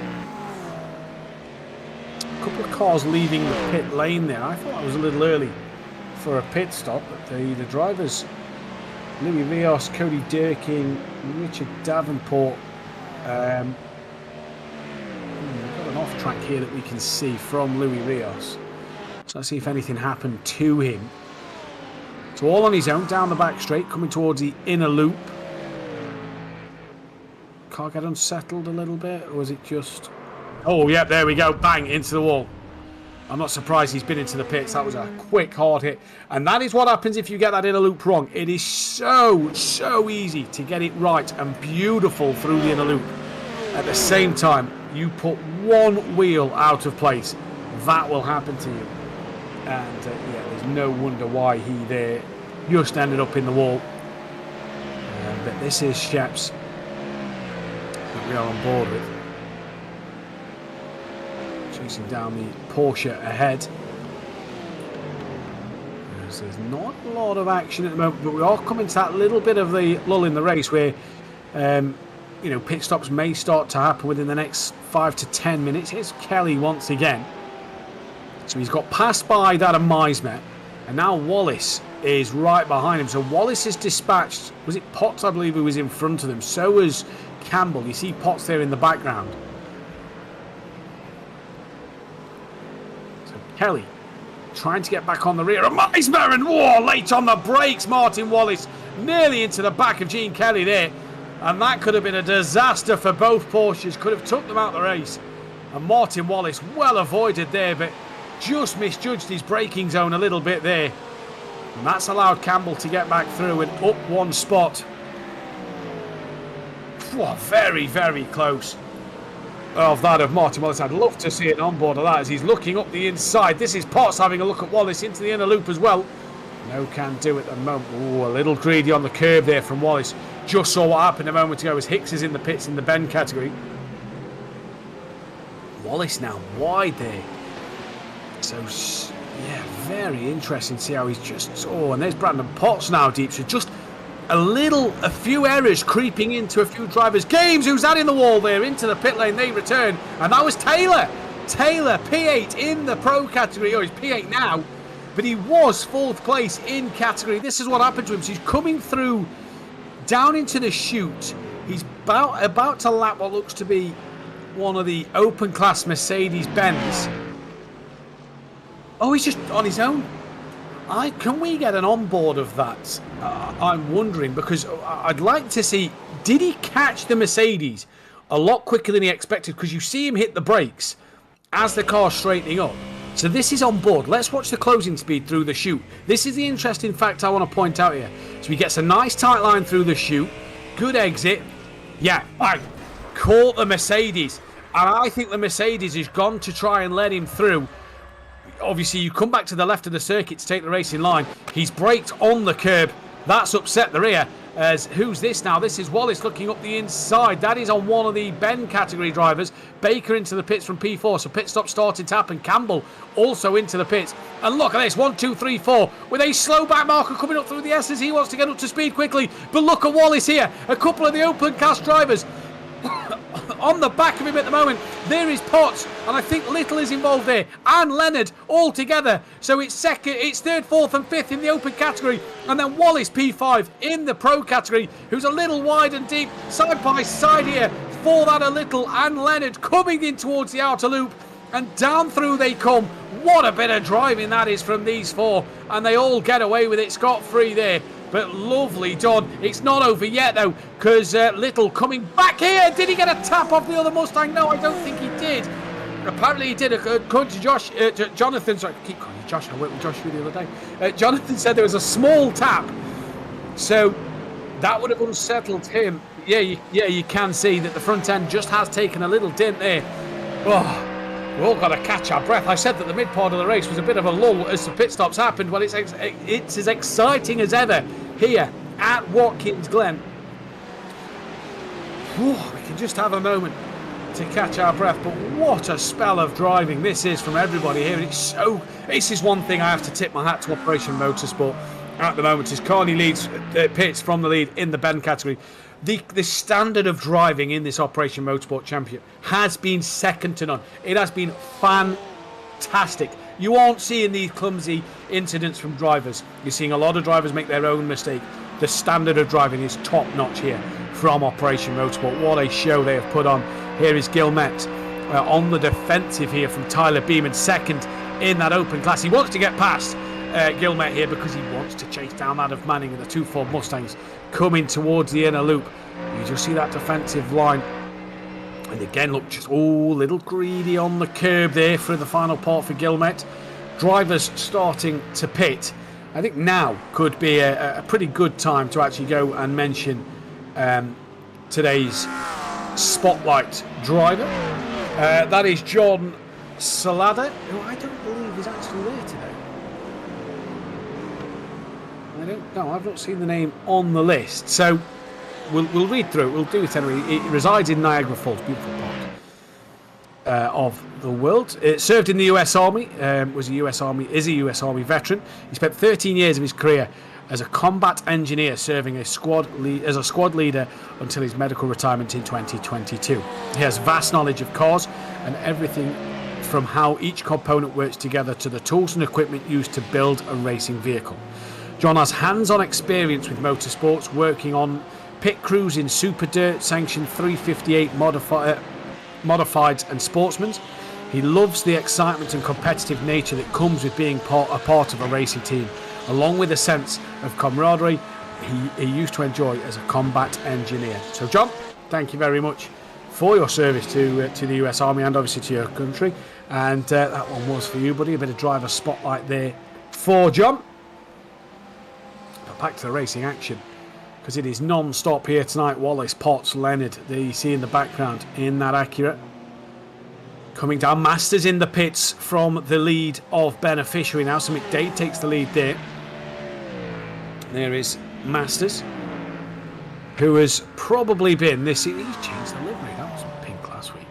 A couple of cars leaving the pit lane there. I thought that was a little early for a pit stop, but the drivers, Louis Rios, Cody Durkin, Richard Davenport, we've got an off track here that we can see from Louis Rios, so let's see if anything happened to him. So all on his own down the back straight, coming towards the inner loop. Car get unsettled a little bit, or was it just, oh yeah, there we go, bang into the wall. I'm not surprised he's been into the pits. That was a quick, hard hit. And that is what happens if you get that inner loop wrong. It is so easy to get it right and beautiful through the inner loop. At the same time, you put one wheel out of place, that will happen to you. And yeah, there's no wonder why he there just ended up in the wall. But this is Sheps that we are on board with. Chasing down the Porsche ahead. There's not a lot of action at the moment, but we are coming to that little bit of the lull in the race where pit stops may start to happen within the next 5 to 10 minutes. Here's Kelly once again. So he's got passed by that of Meismer, and now Wallace is right behind him. So Wallace is dispatched. Was it Potts, I believe, who was in front of them? So was Campbell. You see Potts there in the background. Kelly trying to get back on the rear of Meismer, and late on the brakes, Martin Wallace nearly into the back of Gene Kelly there, and that could have been a disaster for both Porsches, could have took them out of the race. And Martin Wallace well avoided there, but just misjudged his braking zone a little bit there, and that's allowed Campbell to get back through and up 1 spot. Very close of that of Martin Wallace. I'd love to see an onboard of that as he's looking up the inside. This is Potts having a look at Wallace into the inner loop as well. No can do at the moment. Ooh, a little greedy on the curb there from Wallace. Just saw what happened a moment ago as Hicks is in the pits in the Ben category. Wallace now wide there. So, yeah, very interesting to see how he's just... Oh, and there's Brandon Potts now deep. So just a few errors creeping into a few drivers. Games, who's that in the wall there? Into the pit lane, they return. And that was Taylor. Taylor, P8 in the pro category. Oh, he's P8 now. But he was 4th place in category. This is what happened to him. So he's coming through down into the chute. He's about to lap what looks to be one of the open class Mercedes-Benz. Oh, he's just on his own. Can we get an onboard of that? I'm wondering, because I'd like to see, did he catch the Mercedes a lot quicker than he expected? Because you see him hit the brakes as the car's straightening up. So this is on board. Let's watch the closing speed through the chute. This is the interesting fact I want to point out here. So he gets a nice tight line through the chute. Good exit. Yeah, I caught the Mercedes. And I think the Mercedes has gone to try and let him through. Obviously, you come back to the left of the circuit to take the racing line. He's braked on the curb. That's upset the rear. As who's this now? This is Wallace looking up the inside. That is on one of the Ben category drivers. Baker into the pits from P4, so pit stop starting to happen. Campbell also into the pits. And look at this, 1, 2, 3, 4, with a slow back marker coming up through the S's. He wants to get up to speed quickly, but look at Wallace here. A couple of the open cast drivers on the back of him at the moment. There is Potts, and I think Little is involved there, and Leonard all together. So it's second, it's third, fourth, and fifth in the open category, and then Wallace P5 in the pro category, who's a little wide and deep side by side here for that a Little and Leonard coming in towards the outer loop, and down through they come. What a bit of driving that is from these four, and they all get away with it scot-free there. But lovely done. It's not over yet, though, because Little coming back here. Did he get a tap off the other Mustang? No, I don't think he did. Apparently he did. According to Jonathan, sorry, I keep calling you Josh. I worked with Josh the other day. Jonathan said there was a small tap. So that would have unsettled him. Yeah, you can see that the front end just has taken a little dent there. Oh. We've all got to catch our breath. I said that the mid part of the race was a bit of a lull as the pit stops happened. Well, it's as exciting as ever here at Watkins Glen. Whew, we can just have a moment to catch our breath. But what a spell of driving this is from everybody here. This is one thing I have to tip my hat to Operation Motorsport at the moment. Is Carney leads pits from the lead in the Ben category. The standard of driving in this Operation Motorsport Championship has been second to none. It has been fantastic. You aren't seeing these clumsy incidents from drivers. You're seeing a lot of drivers make their own mistake. The standard of driving is top notch here from Operation Motorsport. What a show they have put on. Here is Gilmet on the defensive here from Tyler Beeman, second in that open class. He wants to get past Gilmet here because he wants to chase down that of Manning and the two Ford Mustangs coming towards the inner loop. You just see that defensive line, and again look, just a little greedy on the curb there for the final part for Gilmet. Drivers starting to pit. I think now could be a pretty good time to actually go and mention today's spotlight driver. That is John Salada, who I don't believe is actually there today. I've not seen the name on the list, so we'll read through it. We'll do it anyway. It resides in Niagara Falls, beautiful part of the world. It served in the US Army, is a US Army veteran. He spent 13 years of his career as a combat engineer, serving as a squad leader until his medical retirement in 2022. He has vast knowledge of cars and everything from how each component works together to the tools and equipment used to build a racing vehicle. John has hands-on experience with motorsports, working on pit crews in Super Dirt, Sanction 358 modifieds and sportsmans. He loves the excitement and competitive nature that comes with being a part of a racing team, along with a sense of camaraderie he used to enjoy as a combat engineer. So John, thank you very much for your service to the US Army and obviously to your country. And that one was for you, buddy. A bit of driver spotlight there for John. Back to the racing action, because it is non-stop here tonight. Wallace, Potts, Leonard, there you see in the background in that Acura. Coming down, Masters in the pits from the lead of Beneficiary now, so McDade takes the lead there. There is Masters, who has probably been this. He's changed the livery. That was pink last week.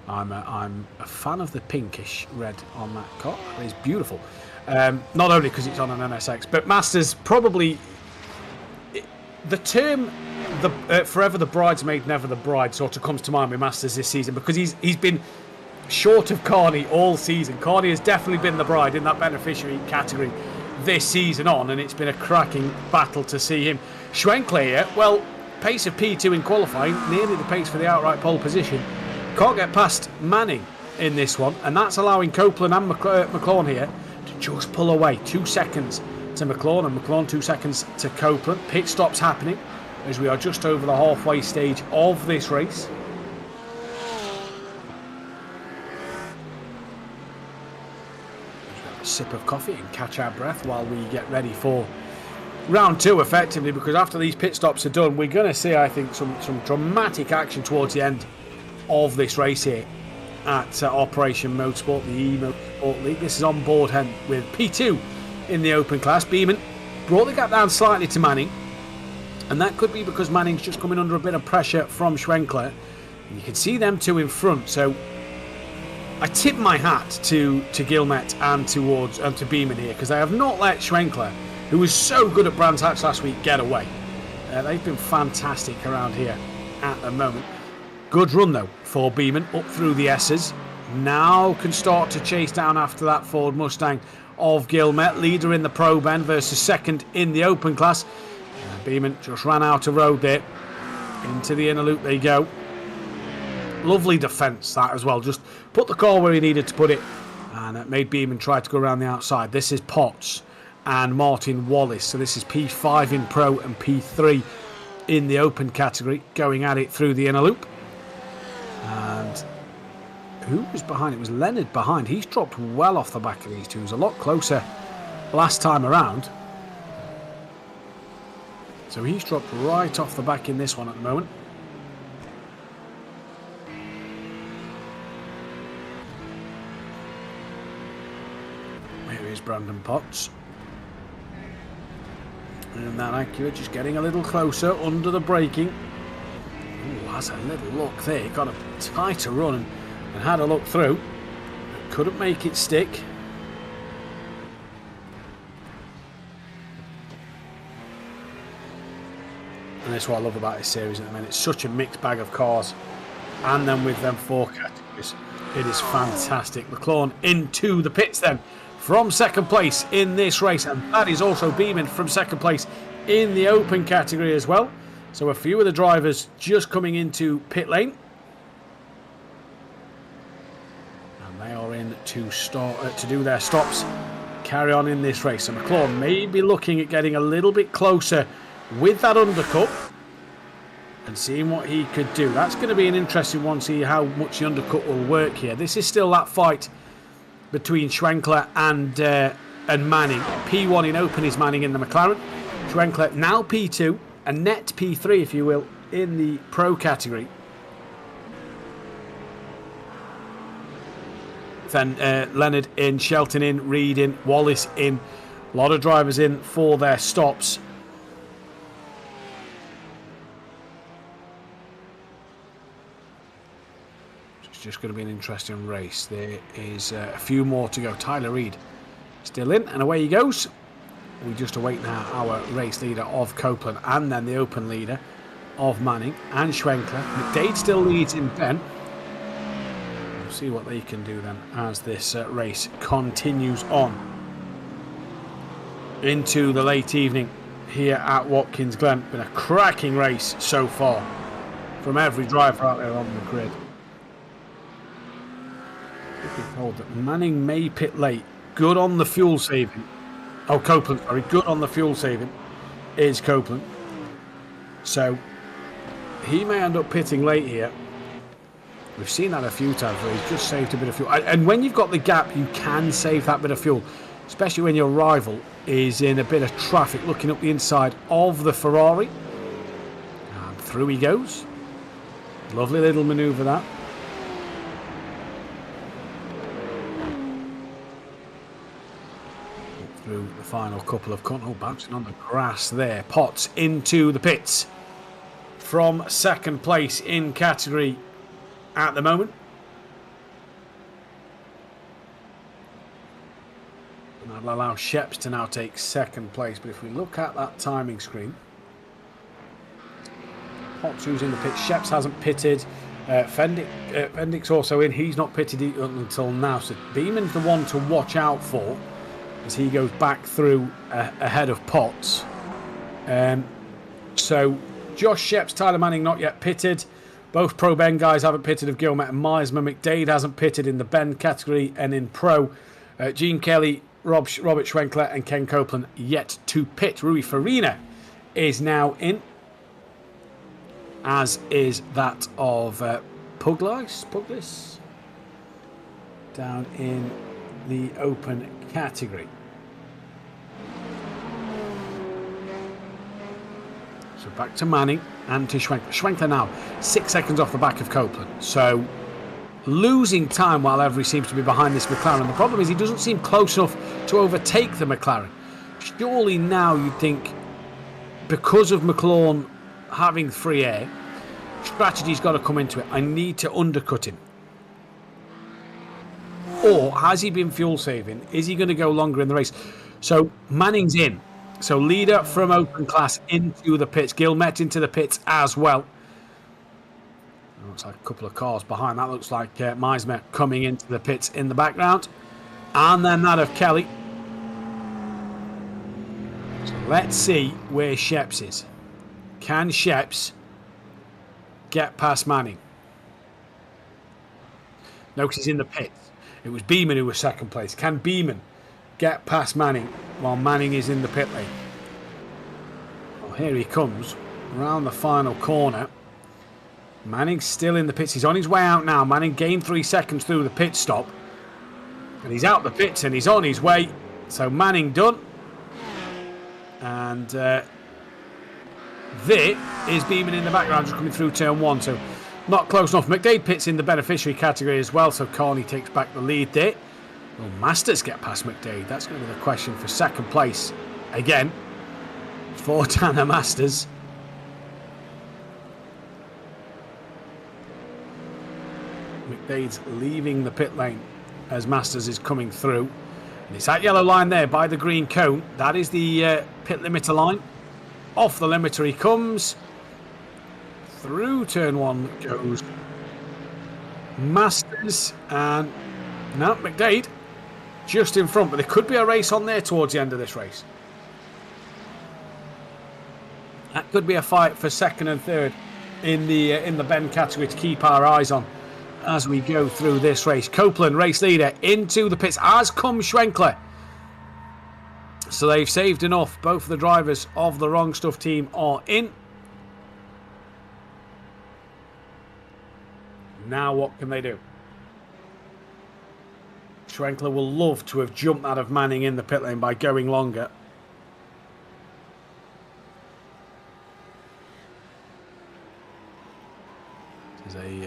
I'm a fan of the pinkish red on that car. It's beautiful. Not only because it's on an NSX, but Masters probably the term forever the bridesmaid, never the bride sort of comes to mind with Masters this season, because he's been short of Carney all season. Carney has definitely been the bride in that Beneficiary category this season on, and it's been a cracking battle to see him. Schwenkler here, well, pace of P2 in qualifying, nearly the pace for the outright pole position. Can't get past Manning in this one, and that's allowing Copeland and McLaughlin here to just pull away. 2 seconds to McLaughlin, and McLaughlin 2 seconds to Copeland. Pit stops happening as we are just over the halfway stage of this race. A sip of coffee and catch our breath while we get ready for round two, effectively, because after these pit stops are done, we're going to see, I think, some dramatic action towards the end of this race here at Operation Motorsport, the eMotorsport League. This is on board with P2 in the open class. Beeman brought the gap down slightly to Manning. And that could be because Manning's just coming under a bit of pressure from Schwenkler. And you can see them two in front. So I tip my hat to Gilmet and to Beeman here, because they have not let Schwenkler, who was so good at Brands Hatch last week, get away. They've been fantastic around here at the moment. Good run though for Beeman up through the S's. Now can start to chase down after that Ford Mustang of Gilmet, leader in the Pro Ben versus second in the Open class. Beeman just ran out of road there. Into the inner loop they go. Lovely defence that as well. Just put the car where he needed to put it, and it made Beeman try to go around the outside. This is Potts and Martin Wallace. So this is P5 in Pro and P3 in the Open category, going at it through the inner loop. And who was behind? It was Leonard behind. He's dropped well off the back of these two. He was a lot closer last time around. So he's dropped right off the back in this one at the moment. Here is Brandon Potts. And that Acura just getting a little closer under the braking. Ooh, has a little look there. Got a tighter run and had a look through. Couldn't make it stick. And that's what I love about this series at the minute. It's such a mixed bag of cars. And then with them 4 categories, it is fantastic. McLaren into the pits then from second place in this race. And that is also Beeman from second place in the Open category as well. So a few of the drivers just coming into pit lane. And they are in to start to do their stops. Carry on in this race. And McLaren may be looking at getting a little bit closer with that undercut and seeing what he could do. That's going to be an interesting one, see how much the undercut will work here. This is still that fight between Schwenkler and Manning. P1 in Open is Manning in the McLaren. Schwenkler now P2, a net P3 if you will in the Pro category. Then Leonard in, Shelton in, Reed in, Wallace in. A lot of drivers in for their stops. Just going to be an interesting race. There is a few more to go. Tyler Reed still in, and away he goes. We just await now our race leader of Copeland, and then the Open leader of Manning and Schwenkler. McDade still leads in Ben. We'll see what they can do then as this race continues on into the late evening here at Watkins Glen. Been a cracking race so far from every driver out there on the grid. Told that Manning may pit late. Good on the fuel saving. Oh, Copeland, sorry. Good on the fuel saving is Copeland. So he may end up pitting late here. We've seen that a few times where he's just saved a bit of fuel. And when you've got the gap, you can save that bit of fuel, especially when your rival is in a bit of traffic looking up the inside of the Ferrari. And through he goes. Lovely little manoeuvre that. Through the final couple of bouncing on the grass there. Potts into the pits from second place in category at the moment. And that'll allow Sheps to now take second place. But if we look at that timing screen, Potts who's in the pits. Sheps hasn't pitted. Fendick's also in. He's not pitted until now. So Beeman's the one to watch out for as he goes back through ahead of Potts. So Josh Sheps, Tyler Manning not yet pitted. Both Pro Ben guys haven't pitted of Gilmet and Meismer. McDade hasn't pitted in the Ben category and in Pro. Gene Kelly, Robert Schwenkler and Ken Copeland yet to pit. Rui Farina is now in, as is that of Puglis down in the Open category. So back to Manning and to Schwenkler. Schwenkler now 6 seconds off the back of Copeland. So losing time while Every seems to be behind this McLaren. The problem is he doesn't seem close enough to overtake the McLaren. Surely now you'd think because of McLaren having free air, strategy's got to come into it. I need to undercut him. Or has he been fuel saving? Is he going to go longer in the race? So Manning's in. So leader from open class into the pits. Gilmet into the pits as well. Looks like a couple of cars behind. That looks like Meismer coming into the pits in the background. And then that of Kelly. So let's see where Sheps is. Can Sheps get past Manning? No, because he's in the pits. It was Beeman who was second place. Can Beeman get past Manning while Manning is in the pit lane? Well, here he comes around the final corner. Manning's still in the pits. He's on his way out now. Manning gained 3 seconds through the pit stop. And he's out the pits and he's on his way. So Manning done. And there is Beeman in the background just coming through turn 1. So not close enough. McDade pits in the beneficiary category as well, so Carney takes back the lead there. Will Masters get past McDade? That's going to be the question for second place again for Tanner Masters. McDade's leaving the pit lane as Masters is coming through. And it's that yellow line there by the green cone. That is the pit limiter line. Off the limiter he comes. Through turn 1 goes Masters, and no, McDade just in front, but there could be a race on there towards the end of this race. That could be a fight for second and third in the Ben category to keep our eyes on as we go through this race. Copeland, race leader, into the pits, as comes Schwenkler. So they've saved enough. Both of the drivers of the Wrong Stuff team are in. Now what can they do? Schwenkler will love to have jumped out of Manning in the pit lane by going longer. This is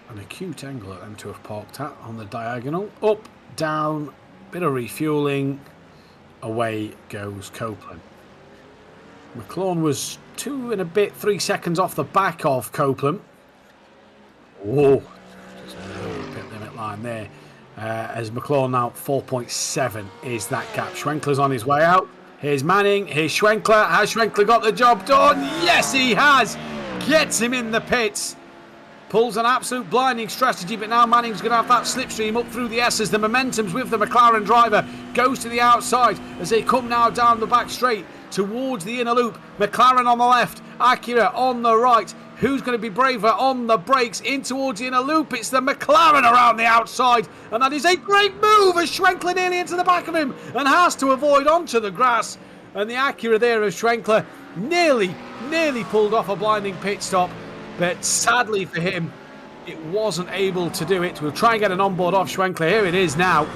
an acute angle at them to have parked at on the diagonal. Up, down, bit of refueling. Away goes Copeland. McLaren was 2 and a bit, 3 seconds off the back of Copeland. Whoa, just a little pit limit line there. As McLaren now 4.7 is that gap. Schwenkler's on his way out. Here's Manning. Here's Schwenkler. Has Schwenkler got the job done? Yes, he has. Gets him in the pits. Pulls an absolute blinding strategy, but now Manning's going to have that slipstream up through the S's. The momentum's with the McLaren driver. Goes to the outside as they come now down the back straight towards the inner loop. McLaren on the left. Acura on the right. Who's going to be braver on the brakes in towards the inner loop? It's the McLaren around the outside. And that is a great move as Schwenkler nearly into the back of him and has to avoid onto the grass. And the Acura there of Schwenkler nearly pulled off a blinding pit stop. But sadly for him, it wasn't able to do it. We'll try and get an onboard off Schwenkler. Here it is now.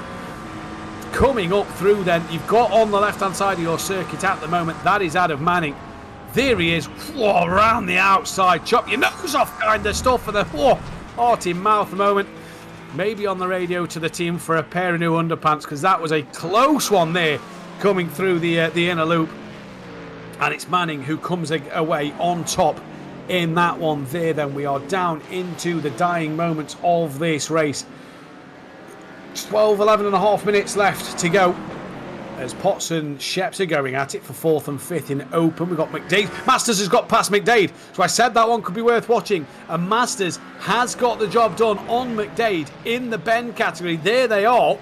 Coming up through then, you've got on the left-hand side of your circuit at the moment, that is out of Manning. There he is, whoa, around the outside, chop your nose off kind of stuff for the heart in mouth moment. Maybe on the radio to the team for a pair of new underpants, because that was a close one there coming through the inner loop. And it's Manning who comes away on top in that one there. Then we are down into the dying moments of this race. 11 and a half minutes left to go as Potts and Sheps are going at it for 4th and 5th in open. We've got McDade. Masters has got past McDade, so I said that one could be worth watching. And Masters has got the job done on McDade in the Ben category. There they are.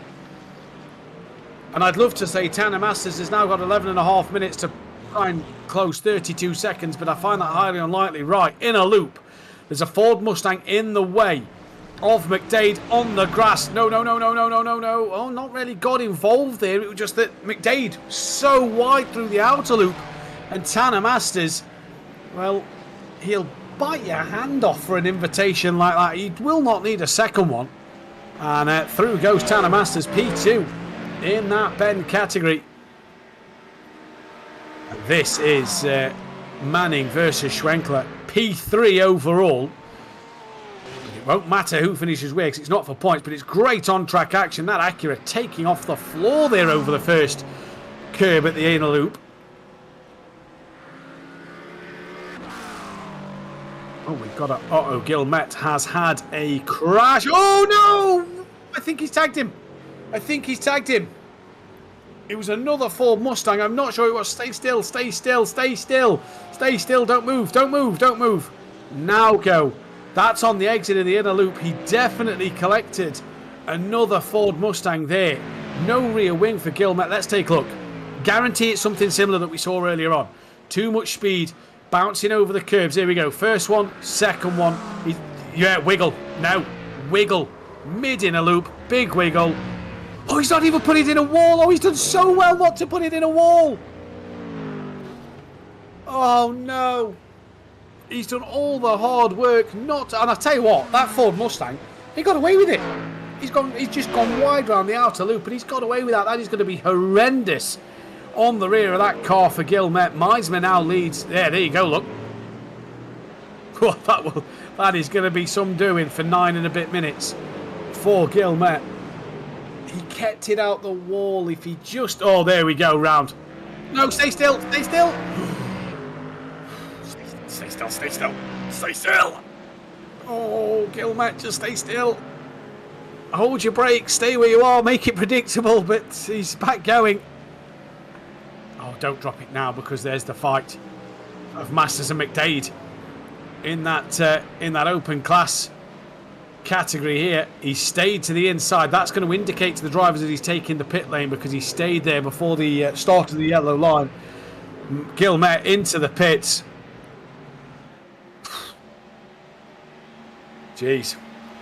And I'd love to say Tanner Masters has now got 11 and a half minutes to try and close 32 seconds, but I find that highly unlikely. Right, in a loop. There's a Ford Mustang in the way of McDade on the grass. No. Oh, not really got involved there. It was just that McDade so wide through the outer loop. And Tanner Masters, well, he'll bite your hand off for an invitation like that. He will not need a second one. And through goes Tanner Masters, P2 in that Ben category. And this is Manning versus Schwenkler, P3 overall. It won't matter who finishes where, because it's not for points, but it's great on-track action. That Acura taking off the floor there over the first curb at the inner loop. Oh, we've got a... Uh-oh, Gilmet has had a crash. Oh, no! I think he's tagged him. I think he's tagged him. It was another Ford Mustang. I'm not sure it was. Stay still, stay still, stay still. Stay still, don't move, don't move, don't move. Now go. That's on the exit of the inner loop. He definitely collected another Ford Mustang there. No rear wing for Gilmet. Let's take a look. Guarantee it's something similar that we saw earlier on. Too much speed. Bouncing over the curbs. Here we go. First one, second one. Yeah, wiggle. No, wiggle. Mid inner loop. Big wiggle. Oh, he's not even put it in a wall. Oh, he's done so well not to put it in a wall. Oh, no. He's done all the hard work not to... And I tell you what, that Ford Mustang, he got away with it. He's just gone wide round the outer loop, and he's got away with that. That is going to be horrendous on the rear of that car for Gilmet. Meisner now leads. There you go, look. That is going to be some doing for 9 and a bit minutes for Gilmet. He kept it out the wall. If he just... Oh, there we go, round. No, stay still. Stay still. Stay still, stay still. Stay still. Oh, Gilmet, just stay still. Hold your brakes. Stay where you are. Make it predictable. But he's back going. Oh, don't drop it now, because there's the fight of Masters and McDade in that open class category here. He stayed to the inside. That's going to indicate to the drivers that he's taking the pit lane, because he stayed there before the start of the yellow line. Gilmet into the pits. Jeez.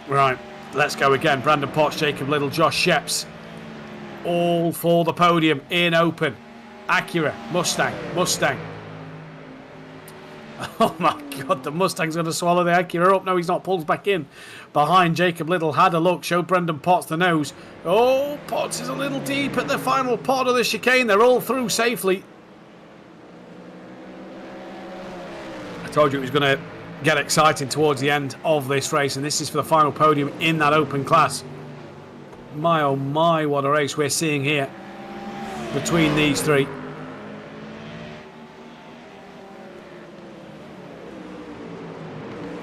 Right, let's go again. Brandon Potts, Jacob Little, Josh Sheps, all for the podium in open. Acura, Mustang. Oh my God, the Mustang's going to swallow the Acura up. No, he's not. Pulls back in behind Jacob Little. Had a look, showed Brendan Potts the nose. Oh, Potts is a little deep at the final part of the chicane. They're all through safely. I told you it was going to get exciting towards the end of this race, and this is for the final podium in that open class. My oh my, what a race we're seeing here between these three.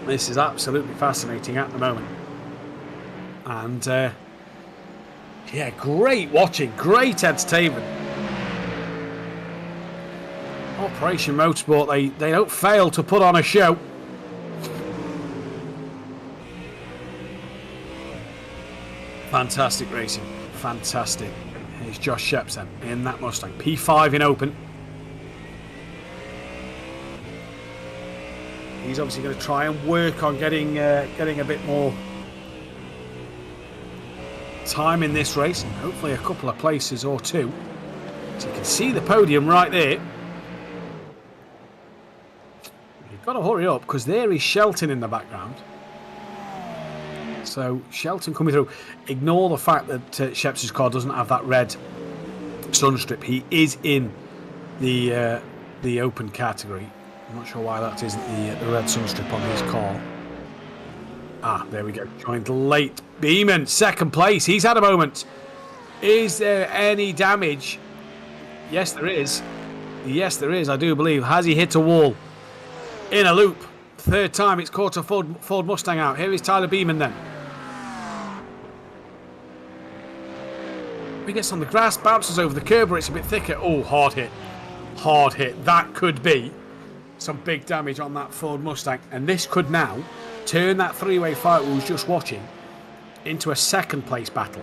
This is absolutely fascinating at the moment. And yeah, great watching, great entertainment. Operation Motorsport, they don't fail to put on a show. Fantastic racing, fantastic. Here's Josh Sheps then in that Mustang. P5 in open. He's obviously going to try and work on getting a bit more time in this race, and hopefully a couple of places or two. So you can see the podium right there. You've got to hurry up, because there is Shelton in the background. So Shelton coming through. Ignore the fact that Sheps' car doesn't have that red sunstrip. He is in the open category. I'm not sure why that isn't the red sunstrip on his car. Ah, there we go. Joined late. Beeman, second place. He's had a moment. Is there any damage? Yes, there is. Yes, there is, I do believe. Has he hit a wall? In a loop. Third time it's caught a Ford Mustang out. Here is Tyler Beeman then. He gets on the grass, bounces over the curb where it's a bit thicker. Oh, hard hit. Hard hit. That could be some big damage on that Ford Mustang. And this could now turn that three-way fight we was just watching into a second place battle.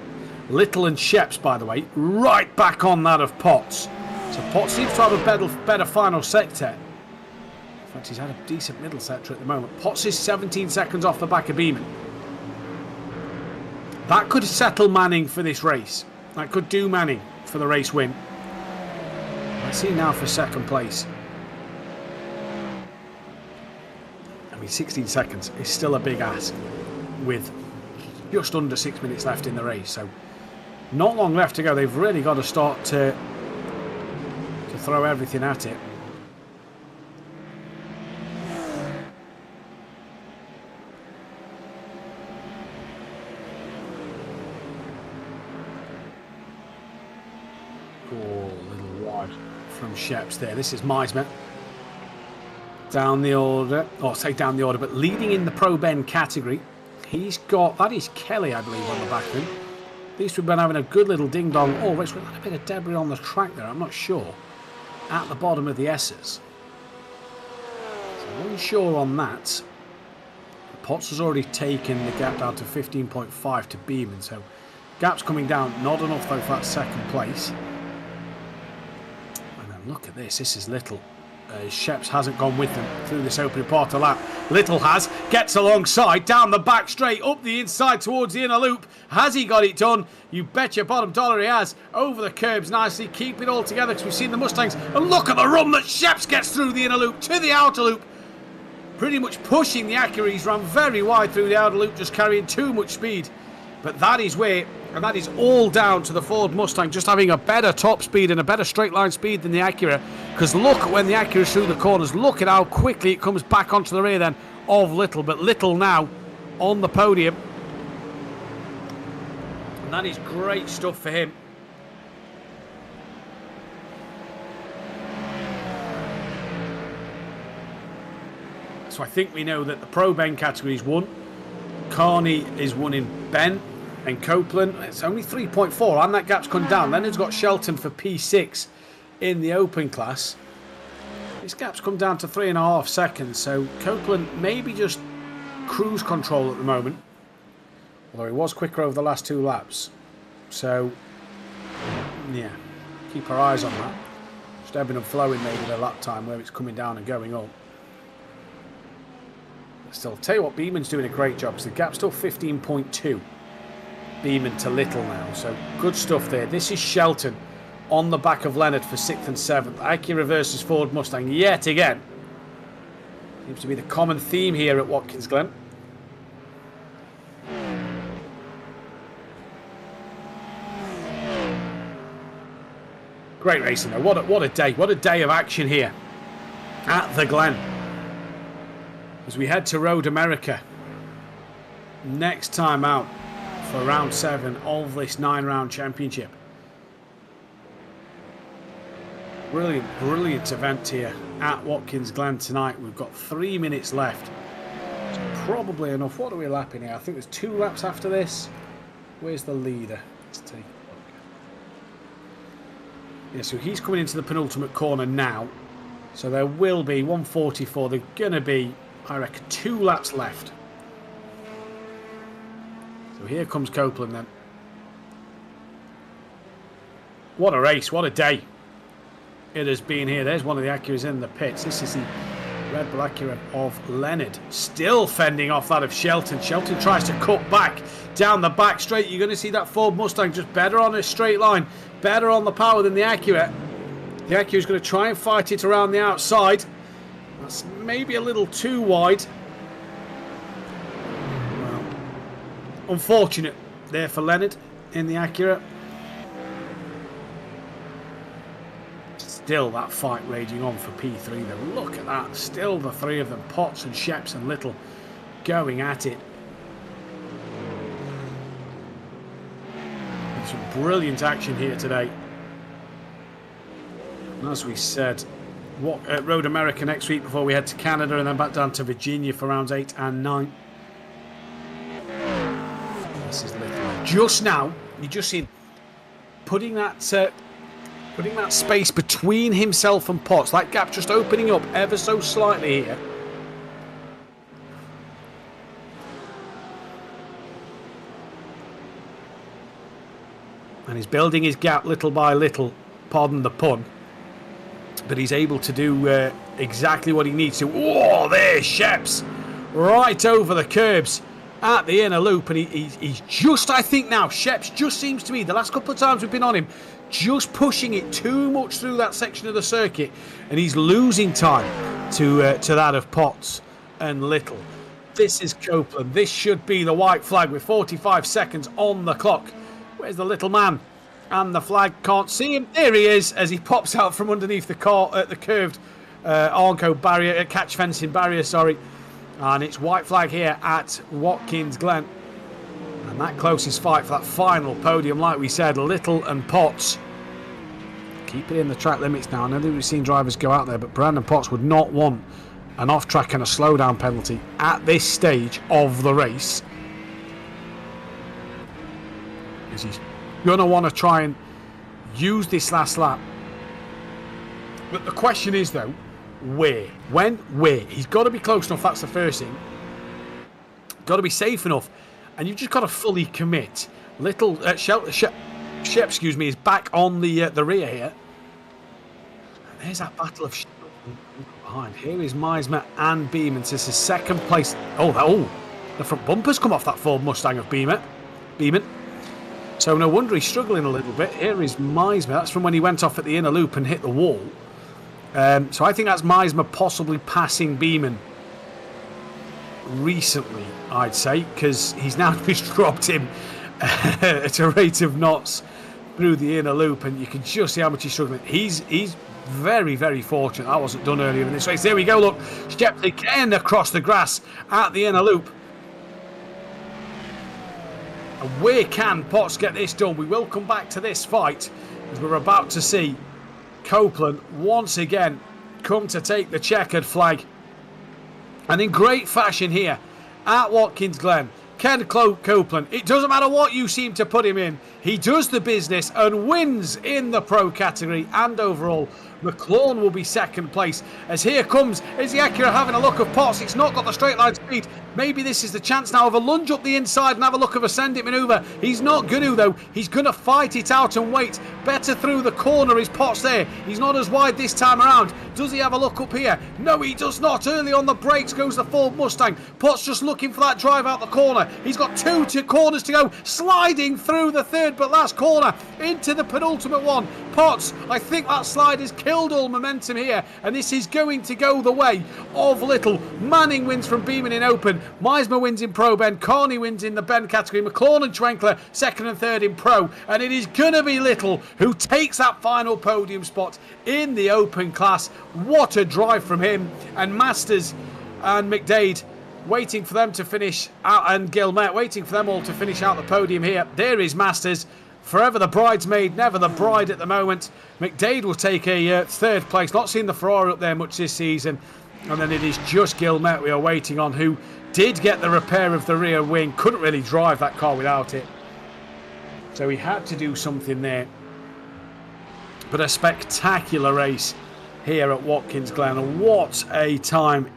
Little and Sheps, by the way, right back on that of Potts. So Potts seems to have a better final sector. In fact, he's had a decent middle sector at the moment. Potts is 17 seconds off the back of Beeman. That could settle Manning for this race. That could do Manning for the race win. Let's see now for second place. I mean, 16 seconds is still a big ask with just under 6 minutes left in the race. So not long left to go. They've really got to start to throw everything at it. Oh, a little wide from Sheps there. This is Meisner. Down the order, or say down the order, but leading in the Pro Ben category. He's got, that is Kelly, I believe, on the back of him. At least we've been having a good little ding-dong. Oh, Rich, we've got a bit of debris on the track there, I'm not sure. At the bottom of the S's. So I'm unsure on that. Potts has already taken the gap down to 15.5 to Beeman, so gap's coming down. Not enough, though, for that second place. And then look at this, this is Little. Sheps hasn't gone with them through this opening part of lap. Little has, gets alongside, down the back straight, up the inside towards the inner loop. Has he got it done? You bet your bottom dollar he has. Over the curbs nicely, keep it all together because we've seen the Mustangs. And look at the run that Sheps gets through the inner loop to the outer loop. Pretty much pushing the Acura. He's run very wide through the outer loop, just carrying too much speed. But that is where, and that is all down to the Ford Mustang just having a better top speed and a better straight line speed than the Acura. Because look at when the Acura's through the corners, look at how quickly it comes back onto the rear then of Little. But Little now on the podium. And that is great stuff for him. So I think we know that the Pro Ben category is won. Carney is one in Ben. And Copeland, it's only 3.4, and that gap's come down. Leonard's got Shelton for P6 in the open class. This gap's come down to 3.5 seconds, so Copeland maybe just cruise control at the moment. Although he was quicker over the last 2 laps. So, yeah, keep our eyes on that. Just ebbing and flowing maybe the lap time where it's coming down and going up. But still, tell you what, Beeman's doing a great job, because the gap's still 15.2. Beeman to Little now, so good stuff there. This is Shelton on the back of Leonard for 6th and 7th. Acura versus Ford Mustang yet again. Seems to be the common theme here at Watkins Glen. Great racing though. What a day of action here at the Glen. As we head to Road America next time out for round 7 of this 9-round championship. Brilliant event here at Watkins Glen tonight. We've got 3 minutes left. It's probably enough. What are we lapping here? I think there's 2 laps after this. Where's the leader? Let's take a look. Yeah, so he's coming into the penultimate corner now. So there will be 144. There's going to be, I reckon, 2 laps left. So here comes Copeland then. What a race, what a day it has been here. There's one of the Acuras in the pits. This is the Red Bull Acura of Leonard. Still fending off that of Shelton. Shelton tries to cut back down the back straight. You're going to see that Ford Mustang just better on a straight line. Better on the power than the Acura. The Acura is going to try and fight it around the outside. That's maybe a little too wide. Unfortunate there for Leonard in the Acura. Still that fight raging on for P3 though. Look at that. Still the 3 of them, Potts and Sheps and Little, going at it. Some brilliant action here today. And as we said, Road America next week before we head to Canada and then back down to Virginia for rounds 8 and 9. This is Little. Just now, you just seen putting that space between himself and Potts. That gap just opening up ever so slightly here. And he's building his gap little by little, pardon the pun. But he's able to do exactly what he needs to. Oh, there's Sheps right over the curbs at the inner loop. And he's just, I think now, Sheps just seems to be, the last couple of times we've been on him, just pushing it too much through that section of the circuit. And he's losing time to that of Potts and Little. This is Copeland. This should be the white flag with 45 seconds on the clock. Where's the little man? And the flag, can't see him. There he is as he pops out from underneath the car at the curved Arco barrier, catch fencing barrier, sorry. And it's white flag here at Watkins Glen. And that closest fight for that final podium, like we said, Little and Potts. Keep it in the track limits now. I know that we've seen drivers go out there, but Brandon Potts would not want an off-track and a slowdown penalty at this stage of the race. Because he's going to want to try and use this last lap. But the question is, though, where? When? Where? He's got to be close enough, that's the first thing. Got to be safe enough. And you've just got to fully commit. Little Shep, is back on the rear here. And there's that battle of behind. Here is Meismer and Beeman. This is second place. The front bumpers come off that Ford Mustang of Beeman. So no wonder he's struggling a little bit. Here is Meismer. That's from when he went off at the inner loop and hit the wall. So I think that's Meismer possibly passing Beeman recently, I'd say, because he's now just dropped him at a rate of knots through the inner loop, and you can just see how much he's struggling. He's very, very fortunate that wasn't done earlier in this race. There we go, look. Shep again across the grass at the inner loop. And where can Potts get this done? We will come back to this fight, as we're about to see Copeland once again come to take the checkered flag. And in great fashion here at Watkins Glen, Ken Copeland, it doesn't matter what you seem to put him in, he does the business and wins in the pro category and overall. McLaughlin will be second place, as here comes Izzy Acura having a look of Potts. It's not got the straight line speed. Maybe this is the chance now of a lunge up the inside and have a look of a send it manoeuvre. He's not going to, though. He's going to fight it out and wait. Better through the corner is Potts there. He's not as wide this time around. Does he have a look up here? No, he does not. Early on the brakes goes the Ford Mustang. Potts just looking for that drive out the corner. He's got two corners to go. Sliding through the third but last corner into the penultimate one. Potts, I think that slide has killed all momentum here, and this is going to go the way of Little. Manning wins from Beeman in Open. Meismer wins in Pro Ben. Carney wins in the Ben category. McLaughlin and Schwenkler second and third in Pro. And it is going to be Little who takes that final podium spot in the Open class. What a drive from him. And Masters and McDade waiting for them to finish out, and Gilmet waiting for them all to finish out the podium here. There is Masters. Forever the bridesmaid, never the bride at the moment. McDade will take a third place. Not seen the Ferrari up there much this season. And then it is just Gilmet we are waiting on, who did get the repair of the rear wing. Couldn't really drive that car without it. So he had to do something there. But a spectacular race here at Watkins Glen. And what a time.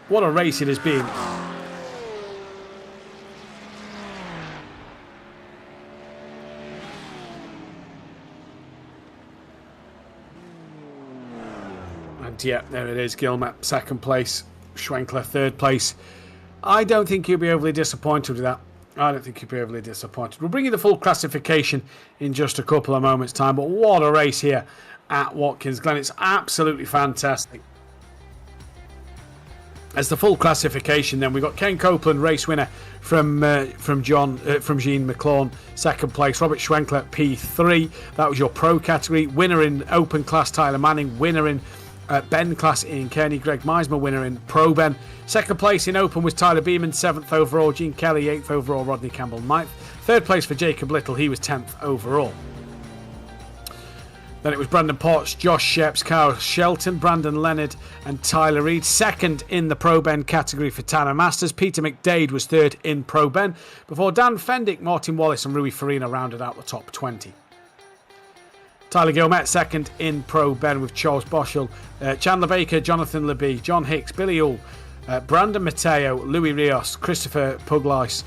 What a race it has been. And yeah, there it is. Gilmet second place. Schwenkler third place. I don't think you'll be overly disappointed with that. We'll bring you the full classification in just a couple of moments' time. But what a race here at Watkins Glen. It's absolutely fantastic. As the full classification, then we've got Ken Copeland, race winner from Jean McLaughlin, second place. Robert Schwenkler, P3. That was your pro category. Winner in Open class, Tyler Manning. Winner in Ben class, Ian Kearney. Greg Meismer, winner in Pro Ben. Second place in Open was Tyler Beeman, 7th overall. Gene Kelly, 8th overall. Rodney Campbell, 9th. Third place for Jacob Little, he was 10th overall. Then it was Brandon Potts, Josh Sheps, Kyle Shelton, Brandon Leonard and Tyler Reid. Second in the Pro Ben category for Tanner Masters. Peter McDade was third in Pro Ben, before Dan Fendick, Martin Wallace and Rui Farina rounded out the top 20. Tyler Gilmet second in Pro Ben with Charles Boschel, Chandler Baker, Jonathan Leby, John Hicks, Billy Hull, Brandon Mateo, Louis Rios, Christopher Puglice,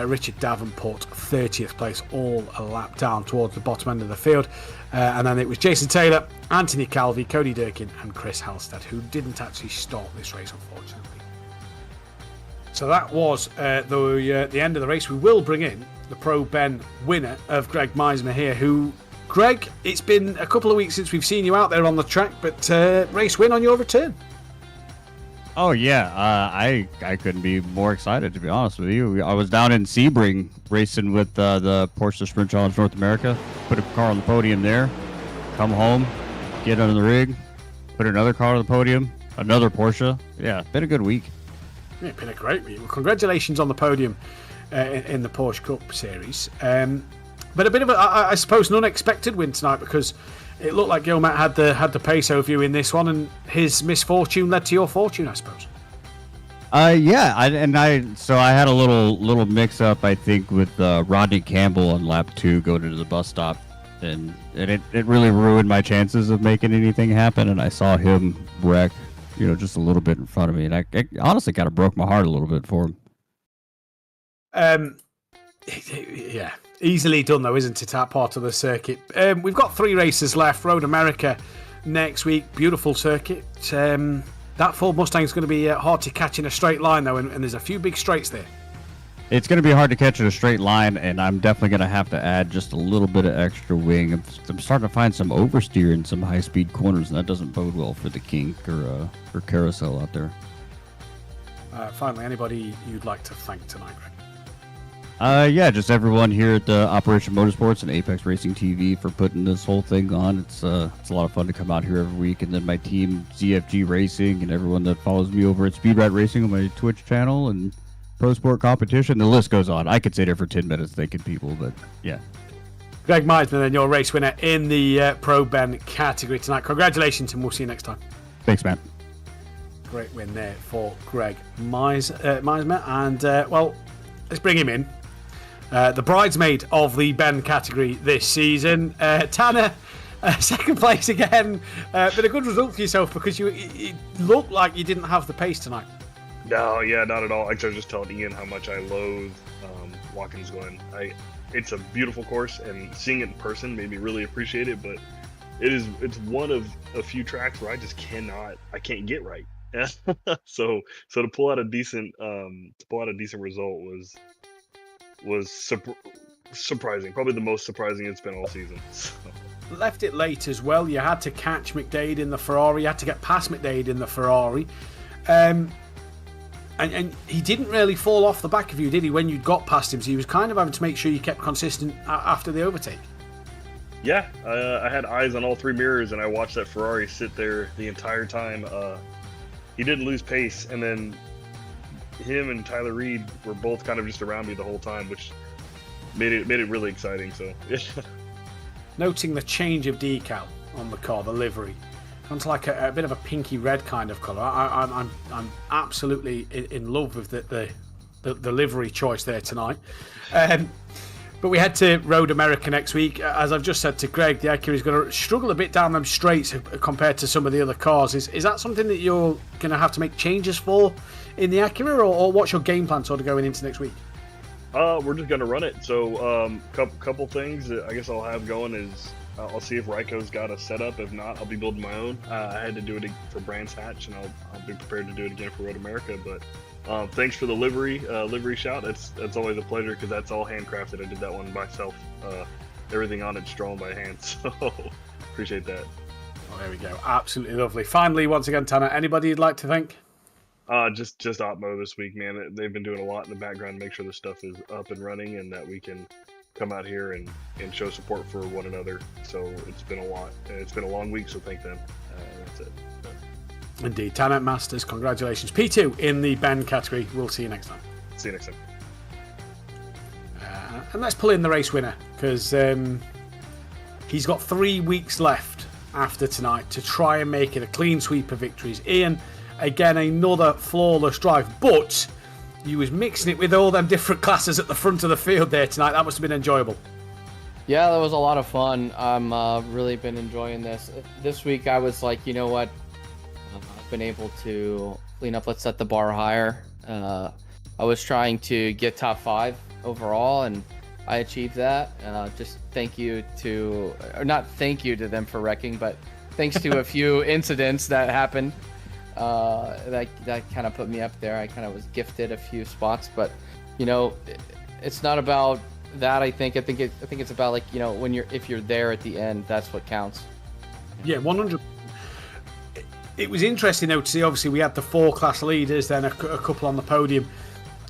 Richard Davenport, 30th place, all a lap down towards the bottom end of the field. And then it was Jason Taylor, Anthony Calvi, Cody Durkin and Chris Halstead, who didn't actually start this race, unfortunately. So that was the end of the race. We will bring in the Pro Ben winner of Greg Meismer here, who... Greg, it's been a couple of weeks since we've seen you out there on the track, but race win on your return. Oh, yeah. I couldn't be more excited, to be honest with you. I was down in Sebring racing with the Porsche Sprint Challenge North America. Put a car on the podium there. Come home, get under the rig, put another car on the podium, another Porsche. Yeah, been a good week. Yeah, been a great week. Well, congratulations on the podium in the Porsche Cup Series. But a bit of I suppose, an unexpected win tonight, because it looked like Gilmet had the pace over you in this one, and his misfortune led to your fortune, I suppose. So I had a little mix up, I think, with Rodney Campbell on lap 2 going into the bus stop, and it really ruined my chances of making anything happen. And I saw him wreck, just a little bit in front of me, and I honestly kind of broke my heart a little bit for him. Yeah, easily done though, isn't it? That part of the circuit. We've got 3 races left. Road America next week, beautiful circuit. That Ford Mustang is going to be hard to catch in a straight line, though, and there's a few big straights there. It's going to be hard to catch in a straight line, and I'm definitely going to have to add just a little bit of extra wing. I'm starting to find some oversteer in some high-speed corners, and that doesn't bode well for the kink or carousel out there. Finally, anybody you'd like to thank tonight, Greg? Just everyone here at Operation Motorsports and Apex Racing TV for putting this whole thing on. It's a lot of fun to come out here every week, and then my team ZFG Racing and everyone that follows me over at Speed Rat Racing on my Twitch channel and Pro Sport Competition. The list goes on. I could sit here for 10 minutes thanking people, but yeah. Greg Meisman, then your race winner in the Pro Ben category tonight. Congratulations, and we'll see you next time. Thanks, man. Great win there for Greg Meisman, and let's bring him in. The bridesmaid of the Ben category this season, Tanner, second place again. Been a good result for yourself because it looked like you didn't have the pace tonight. No, yeah, not at all. Actually, I was just telling Ian how much I loathe Watkins Glen. It's a beautiful course, and seeing it in person made me really appreciate it. But it's one of a few tracks where I just can't get right. So to pull out a decent result was surprising. Probably the most surprising it's been all season. So. Left it late as well. You had to catch McDade in the Ferrari. You had to get past McDade in the Ferrari. And he didn't really fall off the back of you, did he, when you got past him? So he was kind of having to make sure you kept consistent after the overtake. Yeah, I had eyes on all 3 mirrors, and I watched that Ferrari sit there the entire time. He didn't lose pace, and then him and Tyler Reed were both kind of just around me the whole time, which made it really exciting. So, noting the change of decal on the car, the livery, it's like a bit of a pinky red kind of colour. I'm absolutely in love with the livery choice there tonight. But we head to Road America next week. As I've just said to Greg, the Acura is going to struggle a bit down them straights compared to some of the other cars. Is that something that you're going to have to make changes for in the Acura, or what's your game plan sort of going into next week? We're just going to run it. So couple things that I guess I'll have going is I'll see if Ryko's got a setup. If not, I'll be building my own. I had to do it for Brands Hatch, and I'll be prepared to do it again for Road America. But thanks for the livery shout. That's always a pleasure because that's all handcrafted. I did that one myself. Everything on it's drawn by hand, so appreciate that. Oh, there we go. Absolutely lovely. Finally, once again, Tanner, anybody you'd like to thank? Just Opmo this week, man. They've been doing a lot in the background to make sure the stuff is up and running and that we can come out here and show support for one another. So it's been a lot. It's been a long week, so thank them. That's it. So. Indeed. Tanner Masters, congratulations. P2 in the Ben category. We'll see you next time. See you next time. And let's pull in the race winner because he's got 3 weeks left after tonight to try and make it a clean sweep of victories. Ian, again, another flawless drive, but you was mixing it with all them different classes at the front of the field there tonight. That must have been enjoyable. Yeah, that was a lot of fun. I'm really been enjoying this. This week I was like, you know what? I've been able to clean up. Let's set the bar higher. I was trying to get top 5 overall, and I achieved that. Just thank you to, or not thank you to them for wrecking, but thanks to a few incidents that happened. That kind of put me up there. I kind of was gifted a few spots, but it's not about that. I think it's about, like, if you're there at the end, that's what counts. Yeah, 100. It was interesting though to see. Obviously, we had the 4 class leaders, then a couple on the podium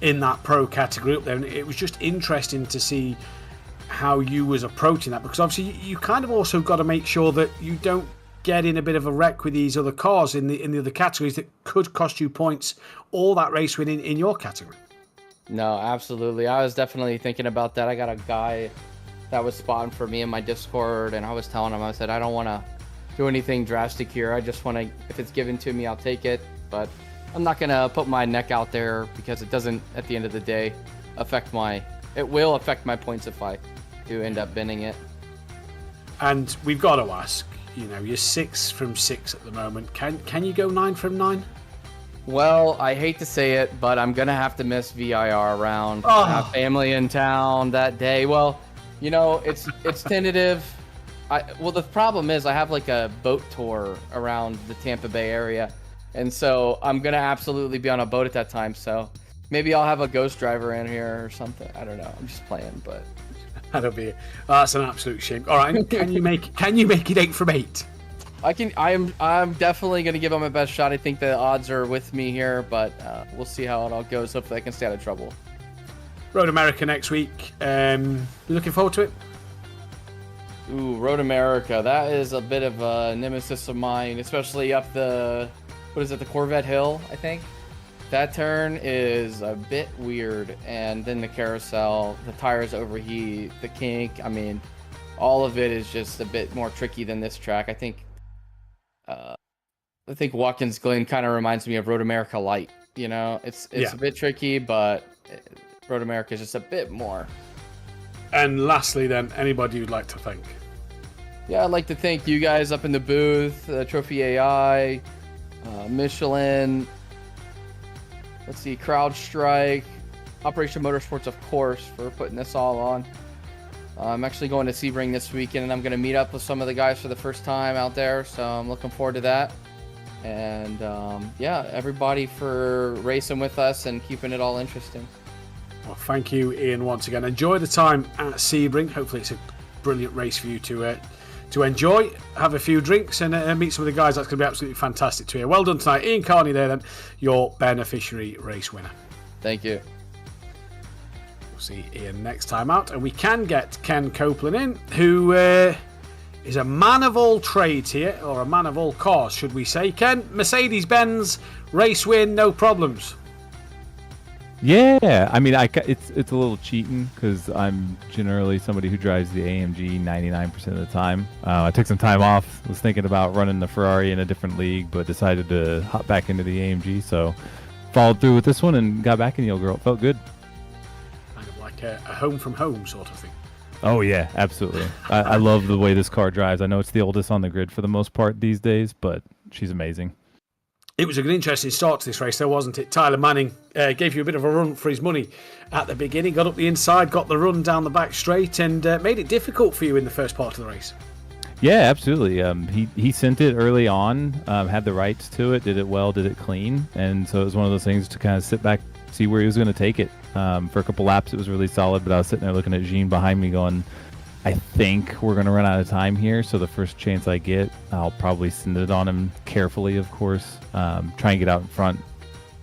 in that pro category up there, and it was just interesting to see how you was approaching that, because obviously you kind of also got to make sure that you don't get in a bit of a wreck with these other cars in the other categories that could cost you points or that race win in your category. No, absolutely. I was definitely thinking about that. I got a guy that was spotting for me in my Discord, and I was telling him, I said, I don't want to do anything drastic here. I just want to, if it's given to me, I'll take it. But I'm not gonna put my neck out there because it doesn't, at the end of the day, it will affect my points if I do end up binning it. And we've got to ask, you're 6 from 6 at the moment. Can you go 9 from 9? Well, I hate to say it, but I'm gonna have to miss VIR round. Oh. I have family in town that day. Well, it's tentative. Well, the problem is I have like a boat tour around the Tampa Bay area, and so I'm gonna absolutely be on a boat at that time. So maybe I'll have a ghost driver in here or something. I don't know. I'm just playing, but That's an absolute shame. All right, can you make it 8 from 8? I can. I'm definitely gonna give it my best shot. I think the odds are with me here, but we'll see how it all goes. Hopefully, I can stay out of trouble. Road America next week. You looking forward to it? Ooh, Road America. That is a bit of a nemesis of mine, especially up the Corvette Hill, I think. That turn is a bit weird, and then the carousel, the tires overheat, the kink. I mean, all of it is just a bit more tricky than this track. I think Watkins Glen kind of reminds me of Road America Light. It's a bit tricky, but Road America is just a bit more. And lastly, then, anybody you'd like to thank? Yeah, I'd like to thank you guys up in the booth, Trophy AI, Michelin. Let's see, CrowdStrike, Operation Motorsports, of course, for putting this all on. I'm actually going to Sebring this weekend, and I'm going to meet up with some of the guys for the first time out there, so I'm looking forward to that. And yeah, everybody for racing with us and keeping it all interesting. Well, thank you, Ian, once again. Enjoy the time at Sebring. Hopefully it's a brilliant race for you to enjoy. Have a few drinks and meet some of the guys. That's going to be absolutely fantastic to hear. Well done tonight. Ian Carney there, then, your beneficiary race winner. Thank you. We'll see Ian next time out. And we can get Ken Copeland in, who is a man of all trades here, or a man of all cars, should we say. Ken, Mercedes-Benz, race win, no problems. Yeah, I mean, it's a little cheating because I'm generally somebody who drives the AMG 99% of the time. I took some time off, was thinking about running the Ferrari in a different league, but decided to hop back into the AMG, so followed through with this one and got back in the old girl. It felt good. Kind of like a home from home sort of thing. Oh, yeah, absolutely. I love the way this car drives. I know it's the oldest on the grid for the most part these days, but she's amazing. It was an interesting start to this race, though, wasn't it? Tyler Manning gave you a bit of a run for his money at the beginning, got up the inside, got the run down the back straight, and made it difficult for you in the first part of the race. Yeah, absolutely. He sent it early on, had the rights to it, did it well, did it clean, and so it was one of those things to kind of sit back, see where he was going to take it. For a couple laps, it was really solid, but I was sitting there looking at Jean behind me going, I think we're going to run out of time here, so the first chance I get, I'll probably send it on him carefully, of course. Try and get out in front,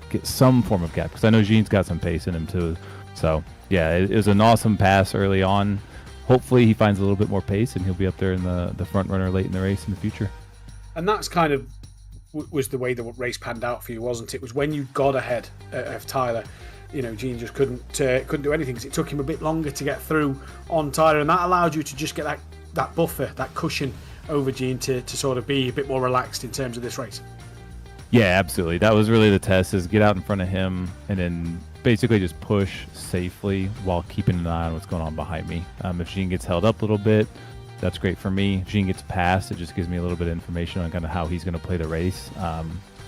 get some form of gap, because I know Jean's got some pace in him too. So, yeah, it was an awesome pass early on. Hopefully he finds a little bit more pace, and he'll be up there in the front runner late in the race in the future. And that's kind of was the way the race panned out for you, wasn't it? It was when you got ahead of Tyler. Jean just couldn't do anything because it took him a bit longer to get through on Tyler, and that allowed you to just get that buffer, that cushion over Jean to sort of be a bit more relaxed in terms of this race. Yeah, absolutely. That was really the test, is get out in front of him and then basically just push safely while keeping an eye on what's going on behind me. If Jean gets held up a little bit, that's great for me. If Jean gets past, it just gives me a little bit of information on kind of how he's going to play the race.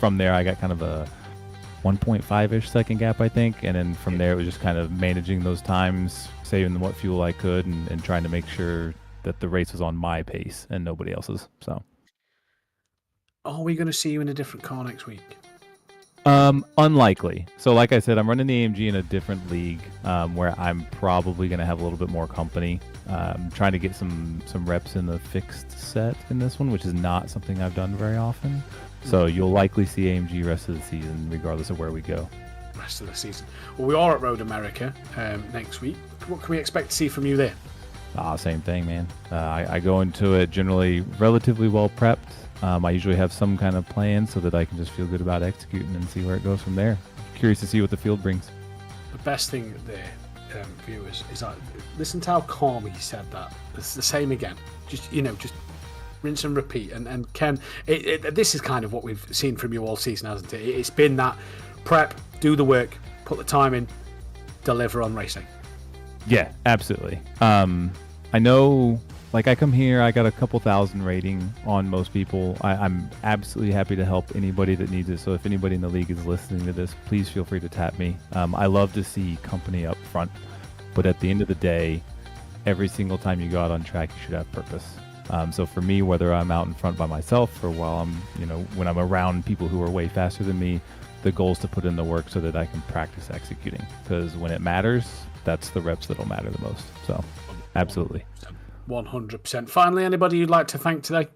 From there, I got kind of a 1.5-ish second gap, I think, and then from there it was just kind of managing those times, saving what fuel I could, and trying to make sure that the race was on my pace and nobody else's. So, are we going to see you in a different car next week? Unlikely. So like I said, I'm running the AMG in a different league, where I'm probably going to have a little bit more company. Trying to get some reps in the fixed set in this one, which is not something I've done very often. So you'll likely see AMG rest of the season, regardless of where we go. Rest of the season. Well, we are at Road America next week. What can we expect to see from you there? Same thing, man. I go into it generally relatively well prepped. I usually have some kind of plan so that I can just feel good about executing and see where it goes from there. Curious to see what the field brings. The best thing there, viewers, is listen to how calm he said that. It's the same again. Just rinse and repeat. And Ken, this is kind of what we've seen from you all season, hasn't it? It's been that prep, do the work, put the time in, deliver on racing. Yeah, absolutely. I know, like, I come here, I got a couple thousand rating on most people. I'm absolutely happy to help anybody that needs it. So if anybody in the league is listening to this, please feel free to tap me. I love to see company up front, but at the end of the day, every single time you go out on track, you should have purpose. So for me, whether I'm out in front by myself or while I'm, when I'm around people who are way faster than me, the goal is to put in the work so that I can practice executing. Because when it matters, that's the reps that'll matter the most. So absolutely. 100%. Finally, anybody you'd like to thank today?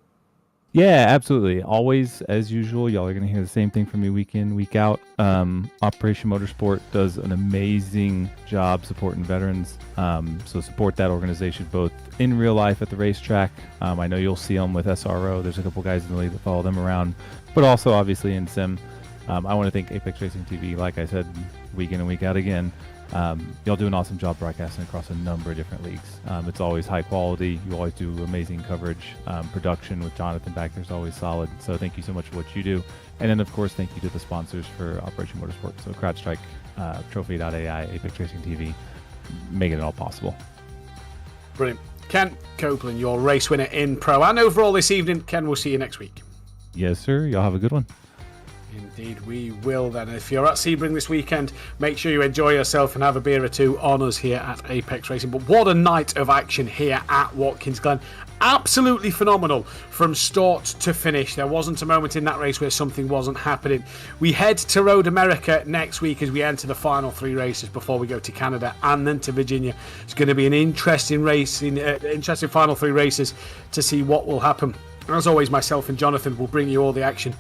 Yeah, absolutely. Always, as usual, y'all are going to hear the same thing from me week in, week out. Operation Motorsport does an amazing job supporting veterans. So support that organization both in real life at the racetrack. I know you'll see them with SRO. There's a couple guys in the league that follow them around, but also obviously in sim. I want to thank Apex Racing TV, like I said, week in and week out again. Y'all do an awesome job broadcasting across a number of different leagues. It's always high quality. You always do amazing coverage. Production with Jonathan back there is always solid. So thank you so much for what you do. And then, of course, thank you to the sponsors for Operation Motorsport. So CrowdStrike, Trophy.ai, Apex Racing TV, making it all possible. Brilliant. Ken Copeland, your race winner in Pro and overall this evening. Ken, we'll see you next week. Yes, sir. Y'all have a good one. Indeed, we will then. If you're at Sebring this weekend, make sure you enjoy yourself and have a beer or two on us here at Apex Racing. But what a night of action here at Watkins Glen. Absolutely phenomenal from start to finish. There wasn't a moment in that race where something wasn't happening. We head to Road America next week as we enter the final 3 races before we go to Canada and then to Virginia. It's going to be an interesting race, interesting final 3 races to see what will happen. As always, myself and Jonathan will bring you all the action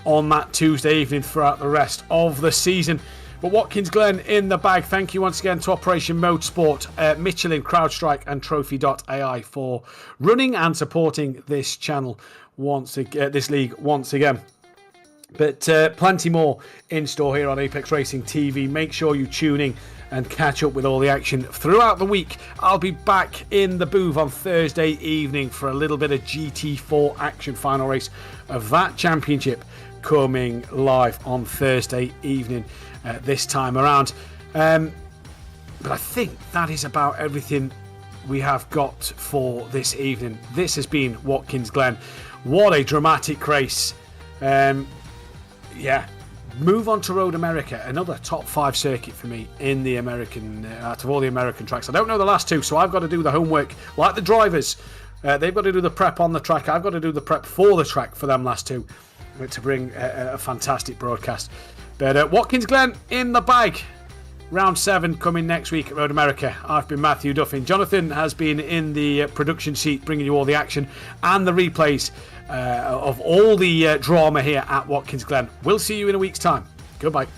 on that Tuesday evening throughout the rest of the season. But Watkins Glen in the bag. Thank you once again to Operation Motorsport, Michelin, CrowdStrike and Trophy.ai for running and supporting this channel this league once again. But plenty more in store here on Apex Racing TV. Make sure you tune in and catch up with all the action throughout the week. I'll be back in the booth on Thursday evening for a little bit of GT4 action, final race of that championship coming live on Thursday evening this time around. But I think that is about everything we have got for this evening. This has been Watkins Glen. What a dramatic race. Move on to Road America, another top 5 circuit for me in the American, out of all the American tracks. I don't know the last 2, so I've got to do the homework like the drivers. They've got to do the prep on the track. I've got to do the prep for the track for them last 2 to bring a fantastic broadcast. But Watkins Glen in the bag. Round 7 coming next week at Road America. I've been Matthew Duffin. Jonathan has been in the production seat, bringing you all the action and the replays of all the drama here at Watkins Glen. We'll see you in a week's time. Goodbye.